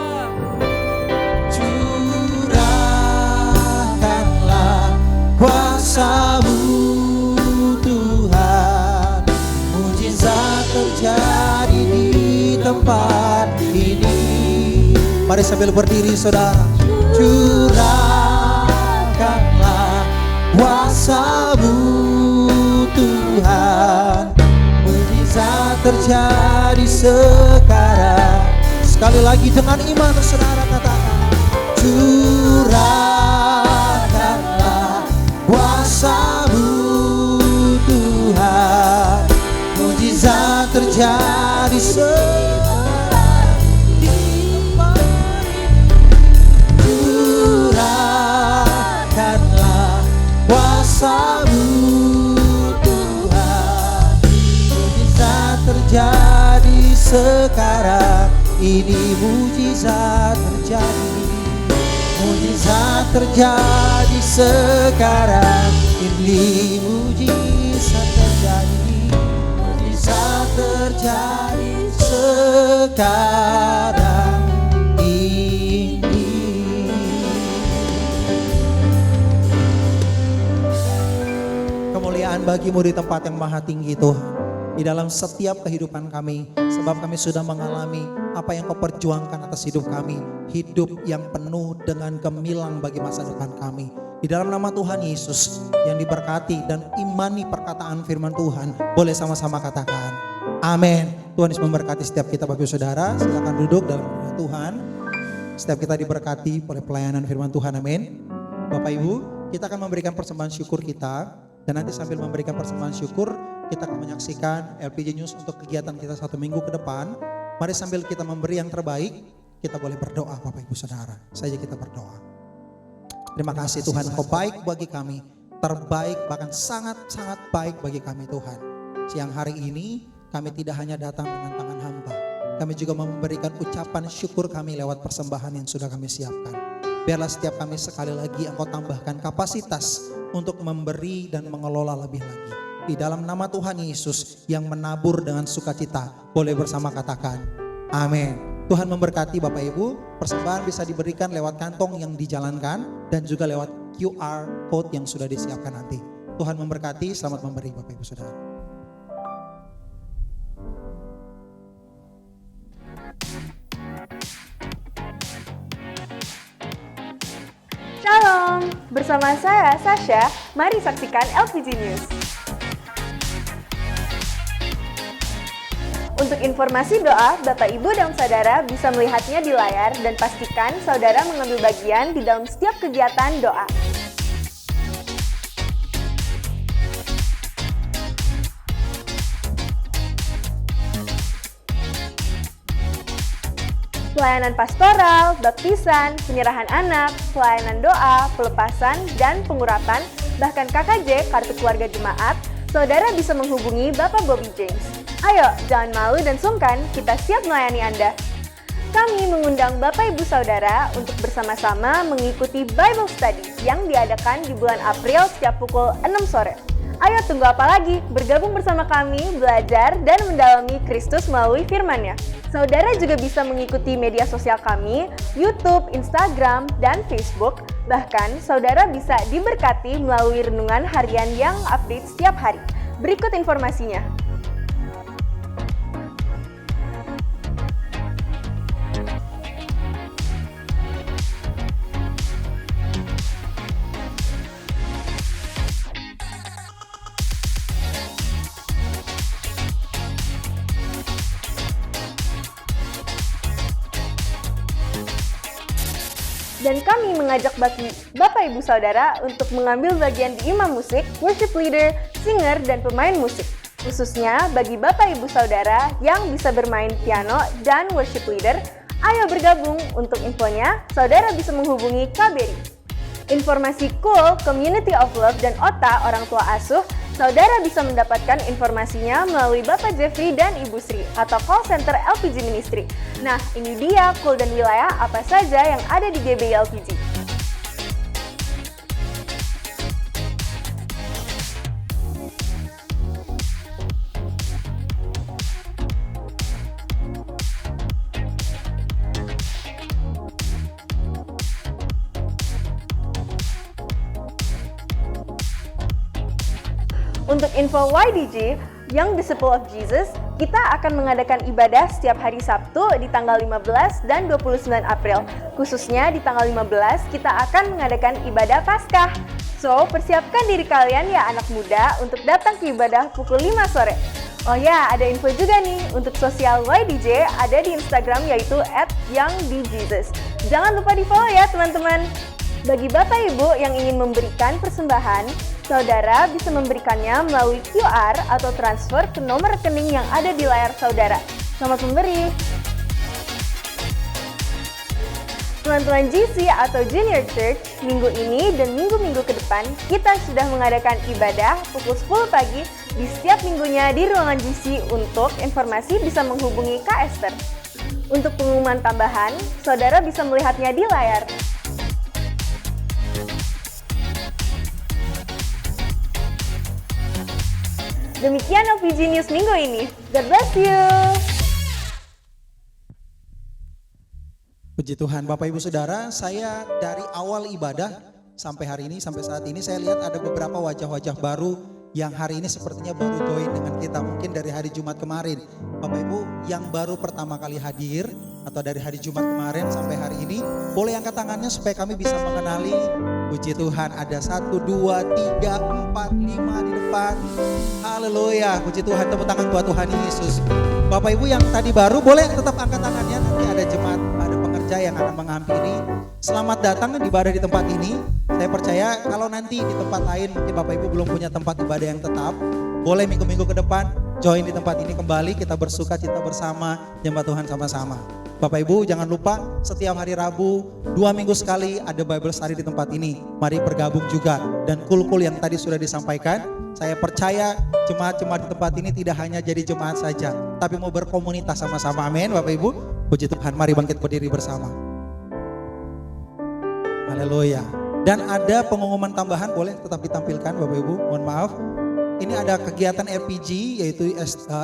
[SPEAKER 3] Kuasa-Mu Tuhan, mujizat terjadi di tempat ini. Mari sambil berdiri saudara. Curahkanlah kuasa-Mu Tuhan, mujizat terjadi sekarang. Sekali lagi dengan iman saudara katakan, curahkanlah kuasa-Mu Tuhan, mujizat terjadi sekarang di tempat ini. Curahkanlah kuasa-Mu Tuhan, mujizat terjadi sekarang ini. Mujizat terjadi. Mujizat terjadi sekarang ini. Mujizat terjadi. Mujizat terjadi sekarang ini. Kemuliaan bagi-Mu di tempat yang maha tinggi Tuhan, di dalam setiap kehidupan kami, sebab kami sudah mengalami apa yang Kau perjuangkan atas hidup kami, hidup yang penuh dengan gemilang bagi masa depan kami. Di dalam nama Tuhan Yesus yang diberkati dan imani perkataan firman Tuhan, boleh sama-sama katakan amin. Tuhan Yesus memberkati setiap kita Bapak Ibu Saudara. Silakan duduk dalam nama Tuhan. Setiap kita diberkati oleh pelayanan firman Tuhan, amin. Bapak Ibu, kita akan memberikan persembahan syukur kita, dan nanti sambil memberikan persembahan syukur kita akan menyaksikan LPG News untuk kegiatan kita 1 minggu ke depan. Mari sambil kita memberi yang terbaik, kita boleh berdoa Bapak Ibu Saudara. Saja kita berdoa. Terima kasih Tuhan, Kau baik bagi kami, terbaik bahkan sangat-sangat baik bagi kami Tuhan. Siang hari ini kami tidak hanya datang dengan tangan hamba, kami juga memberikan ucapan syukur kami lewat persembahan yang sudah kami siapkan. Biarlah setiap kami sekali lagi Engkau tambahkan kapasitas untuk memberi dan mengelola lebih lagi. Di dalam nama Tuhan Yesus yang menabur dengan sukacita, boleh bersama katakan amin. Tuhan memberkati Bapak Ibu. Persembahan bisa diberikan lewat kantong yang dijalankan dan juga lewat QR code yang sudah disiapkan nanti. Tuhan memberkati, selamat memberi Bapak Ibu Saudara.
[SPEAKER 7] Shalom, bersama saya Sasha, mari saksikan LPG News. Untuk informasi doa, Bapak, Ibu, dan Saudara bisa melihatnya di layar dan pastikan Saudara mengambil bagian di dalam setiap kegiatan doa. pelayanan pastoral, baptisan, penyerahan anak, pelayanan doa, pelepasan, dan pengurapan, bahkan KKJ, kartu keluarga jemaat, saudara bisa menghubungi Bapak Bobby James. Ayo, jangan malu dan sungkan, kita siap melayani Anda. Kami mengundang Bapak Ibu Saudara untuk bersama-sama mengikuti Bible Study yang diadakan di bulan April setiap pukul 6 sore. Ayo tunggu apa lagi? Bergabung bersama kami, belajar dan mendalami Kristus melalui firman-Nya. Saudara juga bisa mengikuti media sosial kami, YouTube, Instagram, dan Facebook. Bahkan, saudara bisa diberkati melalui renungan harian yang update setiap hari. Berikut informasinya. Dan kami mengajak bagi Bapak Ibu Saudara untuk mengambil bagian di imam musik, worship leader, singer, dan pemain musik. Khususnya bagi Bapak Ibu Saudara yang bisa bermain piano dan worship leader, ayo bergabung. Untuk infonya, saudara bisa menghubungi KBRI. Informasi Cool, Community of Love, dan OTA Orang Tua Asuh, saudara bisa mendapatkan informasinya melalui Bapak Jeffrey dan Ibu Sri atau call center LPG Ministry. Nah, ini dia Cool dan wilayah apa saja yang ada di GBI LPG. Untuk info YDJ, Young Disciple of Jesus, kita akan mengadakan ibadah setiap hari Sabtu di tanggal 15 dan 29 April. Khususnya di tanggal 15, kita akan mengadakan ibadah Paskah. So, persiapkan diri kalian ya anak muda untuk datang ke ibadah pukul 5 sore. Oh ya, ada info juga nih, untuk sosial YDJ ada di Instagram yaitu @youngdjesus. Jangan lupa di-follow ya teman-teman. Bagi Bapak Ibu yang ingin memberikan persembahan, saudara bisa memberikannya melalui QR atau transfer ke nomor rekening yang ada di layar saudara. Selamat memberi! Teman-teman GC atau Junior Church, minggu ini dan minggu-minggu ke depan, kita sudah mengadakan ibadah pukul 10 pagi di setiap minggunya di ruangan GC. Untuk informasi bisa menghubungi Kak Esther. Untuk pengumuman tambahan, saudara bisa melihatnya di layar. Demikian LPG News minggu ini. God bless you.
[SPEAKER 3] Puji Tuhan, Bapak Ibu Saudara, saya dari awal ibadah sampai hari ini, sampai saat ini saya lihat ada beberapa wajah-wajah baru yang hari ini sepertinya baru join dengan kita, mungkin dari hari Jumat kemarin. Bapak Ibu yang baru pertama kali hadir atau dari hari Jumat kemarin sampai hari ini, boleh angkat tangannya supaya kami bisa mengenali. Puji Tuhan, ada 1, 2, 3, 4, 5 di depan. Haleluya, puji Tuhan, tepuk tangan buat Tuhan Yesus. Bapak Ibu yang tadi baru boleh tetap angkat tangannya, nanti ada jemaat, ada pengerja yang akan menghampiri. Selamat datang di ibadah di tempat ini. Saya percaya kalau nanti di tempat lain mungkin Bapak Ibu belum punya tempat ibadah yang tetap, boleh minggu-minggu ke depan join di tempat ini kembali, kita bersuka cita bersama, nyembah Tuhan sama-sama. Bapak Ibu jangan lupa setiap hari Rabu 2 minggu sekali ada Bible Study di tempat ini. Mari bergabung juga, dan kul-kul yang tadi sudah disampaikan, saya percaya jemaat-jemaat di tempat ini tidak hanya jadi jemaat saja, tapi mau berkomunitas sama-sama. Amin Bapak Ibu. Puji Tuhan, mari bangkit berdiri bersama. Haleluya. Dan ada pengumuman tambahan, boleh tetap ditampilkan Bapak Ibu, mohon maaf. Ini ada kegiatan LPG yaitu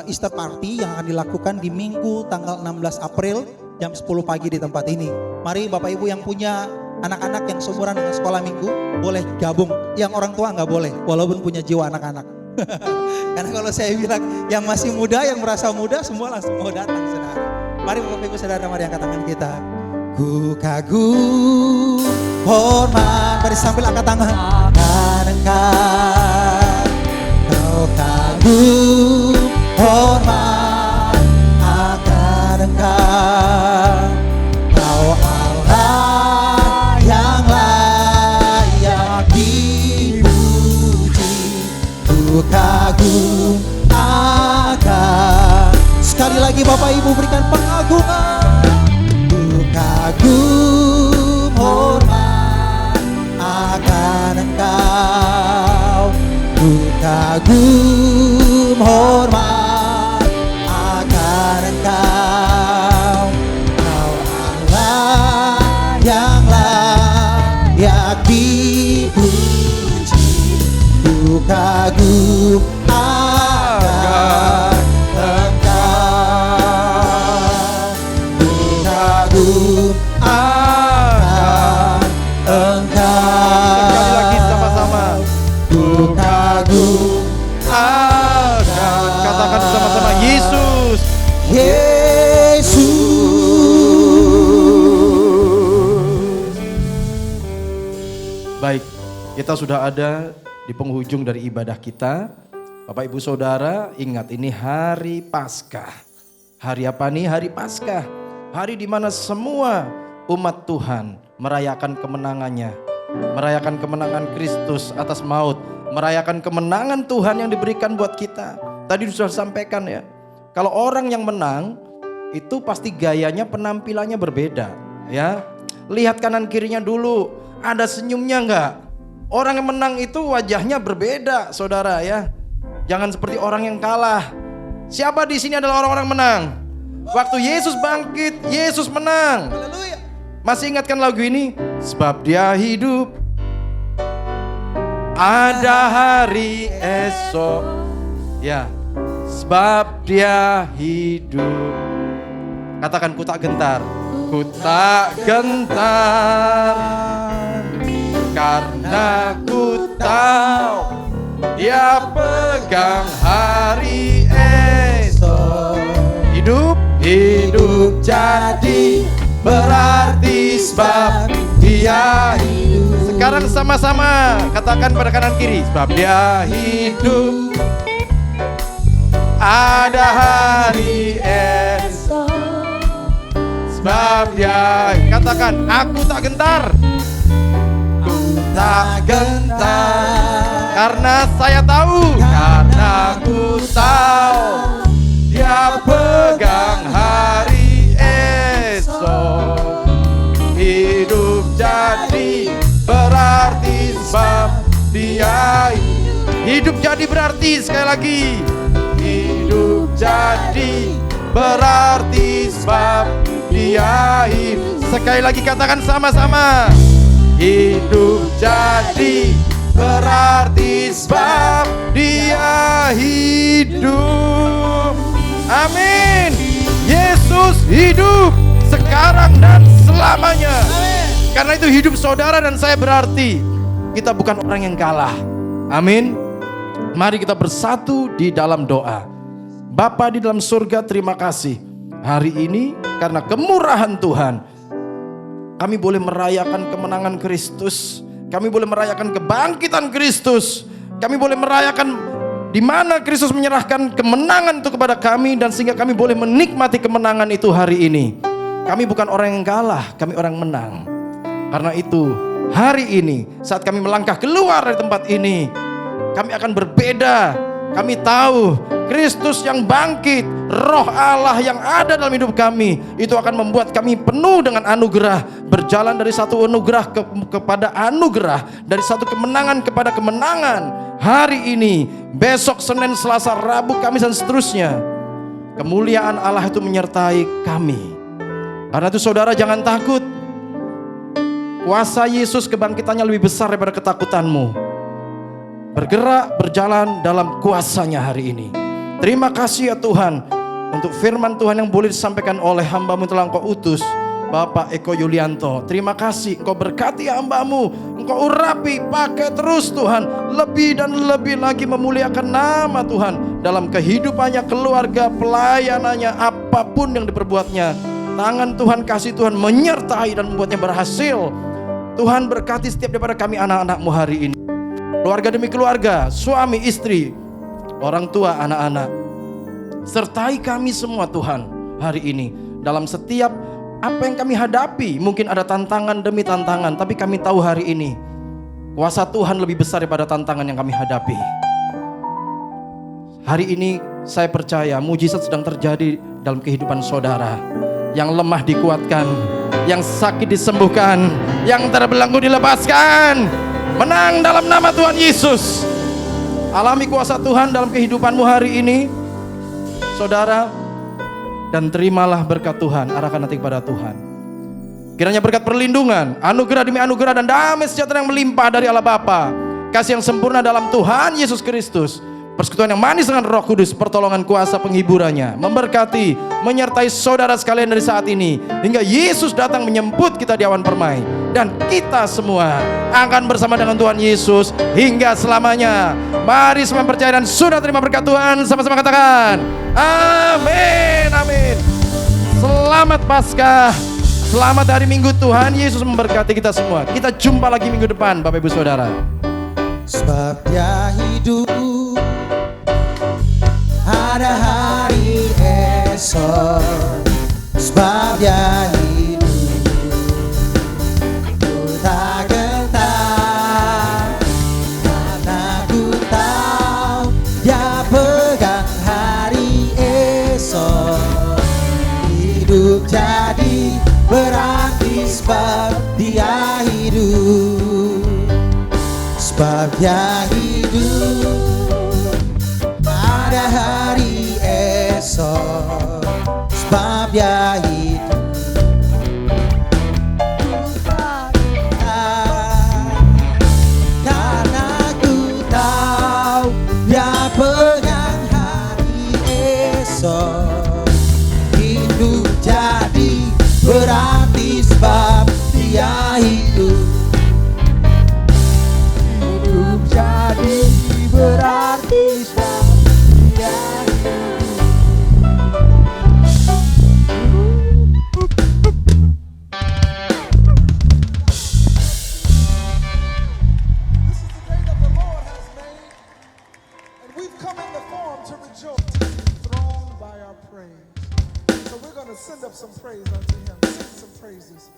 [SPEAKER 3] Easter Party yang akan dilakukan di Minggu tanggal 16 April jam 10 pagi di tempat ini. Mari Bapak Ibu yang punya anak-anak yang seumuran dengan sekolah minggu boleh gabung. Yang orang tua nggak boleh walaupun punya jiwa anak-anak. Karena kalau saya bilang yang masih muda, yang merasa muda, semua langsung mau datang saudara. Mari Bapak Ibu Saudara, mari angkat tangan kita. Ku kagum hormat, mari sambil angkat tangan. Kau kagum hormat akan Engkau, Kau Allah yang layak dipuji. Ku kagum akan, sekali lagi Bapak Ibu berikan pengagungan. Ku kagum hormat akan Engkau, Kau Allah yang layak dipuji. Ku kagum akan Engkau, ku kagum akan Engkau.
[SPEAKER 8] Sekali lagi sama-sama.
[SPEAKER 3] Ku kagum
[SPEAKER 8] Akan. Katakan sama-sama, Yesus.
[SPEAKER 3] Yesus.
[SPEAKER 8] Baik, kita sudah ada di penghujung dari ibadah kita. Bapak Ibu Saudara, ingat ini hari Paskah. Hari apa nih? Hari Paskah. Hari di mana semua umat Tuhan merayakan kemenangannya. Merayakan kemenangan Kristus atas maut. Merayakan kemenangan Tuhan yang diberikan buat kita. Tadi sudah sampaikan ya. Kalau orang yang menang, itu pasti gayanya, penampilannya berbeda. Ya, lihat kanan kirinya dulu. Ada senyumnya enggak? Orang yang menang itu wajahnya berbeda, saudara ya. Jangan seperti orang yang kalah. Siapa di sini adalah orang-orang menang? Waktu Yesus bangkit, Yesus menang. Masih ingatkan lagu ini? Sebab Dia hidup, ada hari esok. Ya, sebab Dia hidup. Katakan, ku tak gentar. Ku tak gentar, karena ku tahu Dia pegang hari esok. Hidup, hidup jadi berarti sebab Dia hidup. Sekarang sama-sama katakan pada kanan kiri. Sebab Dia hidup, ada hari esok. Sebab Dia, katakan, aku tak gentar. Ku tak gentar, karena saya tahu, karena ku tahu Dia pegang hari esok. Hidup jadi berarti sebab Dia hidup. Jadi berarti, sekali lagi, hidup jadi berarti sebab Dia hidup. Sekali lagi katakan sama-sama. Hidup jadi berarti sebab Dia hidup. Amin. Yesus hidup sekarang dan selamanya. Karena itu hidup saudara dan saya berarti kita bukan orang yang kalah. Amin. Mari kita bersatu di dalam doa. Bapa di dalam surga, terima kasih hari ini karena kemurahan Tuhan. Kami boleh merayakan kemenangan Kristus. Kami boleh merayakan kebangkitan Kristus. Kami boleh merayakan di mana Kristus menyerahkan kemenangan itu kepada kami, dan sehingga kami boleh menikmati kemenangan itu hari ini. Kami bukan orang yang kalah, kami orang menang. Karena itu hari ini saat kami melangkah keluar dari tempat ini, kami akan berbeda. Kami tahu Kristus yang bangkit, Roh Allah yang ada dalam hidup kami, itu akan membuat kami penuh dengan anugerah. Berjalan dari satu anugerah kepada anugerah, dari satu kemenangan kepada kemenangan. Hari ini, besok, Senin, Selasa, Rabu, Kamis, dan seterusnya, kemuliaan Allah itu menyertai kami. Karena itu saudara, jangan takut. Kuasa Yesus kebangkitannya lebih besar daripada ketakutanmu. Bergerak, berjalan dalam kuasanya hari ini. Terima kasih ya Tuhan untuk firman Tuhan yang boleh disampaikan oleh hamba-Mu yang telah Engkau utus, Bapak Eko Yulianto. Terima kasih, Engkau berkati hamba-Mu, Engkau urapi, pakai terus Tuhan, lebih dan lebih lagi memuliakan nama Tuhan dalam kehidupannya, keluarga, pelayanannya, apapun yang diperbuatnya. Tangan Tuhan, kasih Tuhan menyertai dan membuatnya berhasil. Tuhan berkati setiap daripada kami anak-anak-Mu hari ini. Keluarga demi keluarga, suami, istri, orang tua, anak-anak. Sertai kami semua Tuhan hari ini. Dalam setiap apa yang kami hadapi, mungkin ada tantangan demi tantangan, tapi kami tahu hari ini kuasa Tuhan lebih besar daripada tantangan yang kami hadapi. Hari ini saya percaya mujizat sedang terjadi dalam kehidupan saudara. Yang lemah dikuatkan, yang sakit disembuhkan, yang terbelenggu dilepaskan. Menang dalam nama Tuhan Yesus. Alami kuasa Tuhan dalam kehidupanmu hari ini, saudara, dan terimalah berkat Tuhan, arahkan hati kepada Tuhan. Kiranya berkat perlindungan, anugerah demi anugerah, dan damai sejahtera yang melimpah dari Allah Bapa, kasih yang sempurna dalam Tuhan Yesus Kristus, persekutuan yang manis dengan Roh Kudus, pertolongan kuasa penghiburannya, memberkati, menyertai saudara sekalian dari saat ini, hingga Yesus datang menjemput kita di awan permai. Dan kita semua akan bersama dengan Tuhan Yesus hingga selamanya. Mari semua percaya dan sudah terima berkat Tuhan, sama-sama katakan amin, amin. Selamat Paskah, selamat hari Minggu. Tuhan Yesus memberkati kita semua. Kita jumpa lagi minggu depan, Bapak Ibu Saudara.
[SPEAKER 3] Sebab Dia hidup, ada hari esok. Sebab Dia hidup, ku tak gentar, karena ku tahu Dia pegang hari esok. Hidup jadi berarti sebab Dia hidup. Sebab Dia hidup, ada hari esok. Sebab Dia hidup, karena ku tahu Dia pegang hari esok. Hidup jadi berarti sebab Dia hidup. Hidup jadi berarti sebab Dia hidup.
[SPEAKER 9] This is the day that the Lord has made, and we've come in the form to rejoice, thrown by our praise. So we're going to send up some praise unto Him. Sing some praises.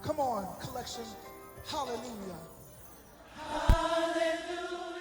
[SPEAKER 9] Come on, collection. Hallelujah. Hallelujah.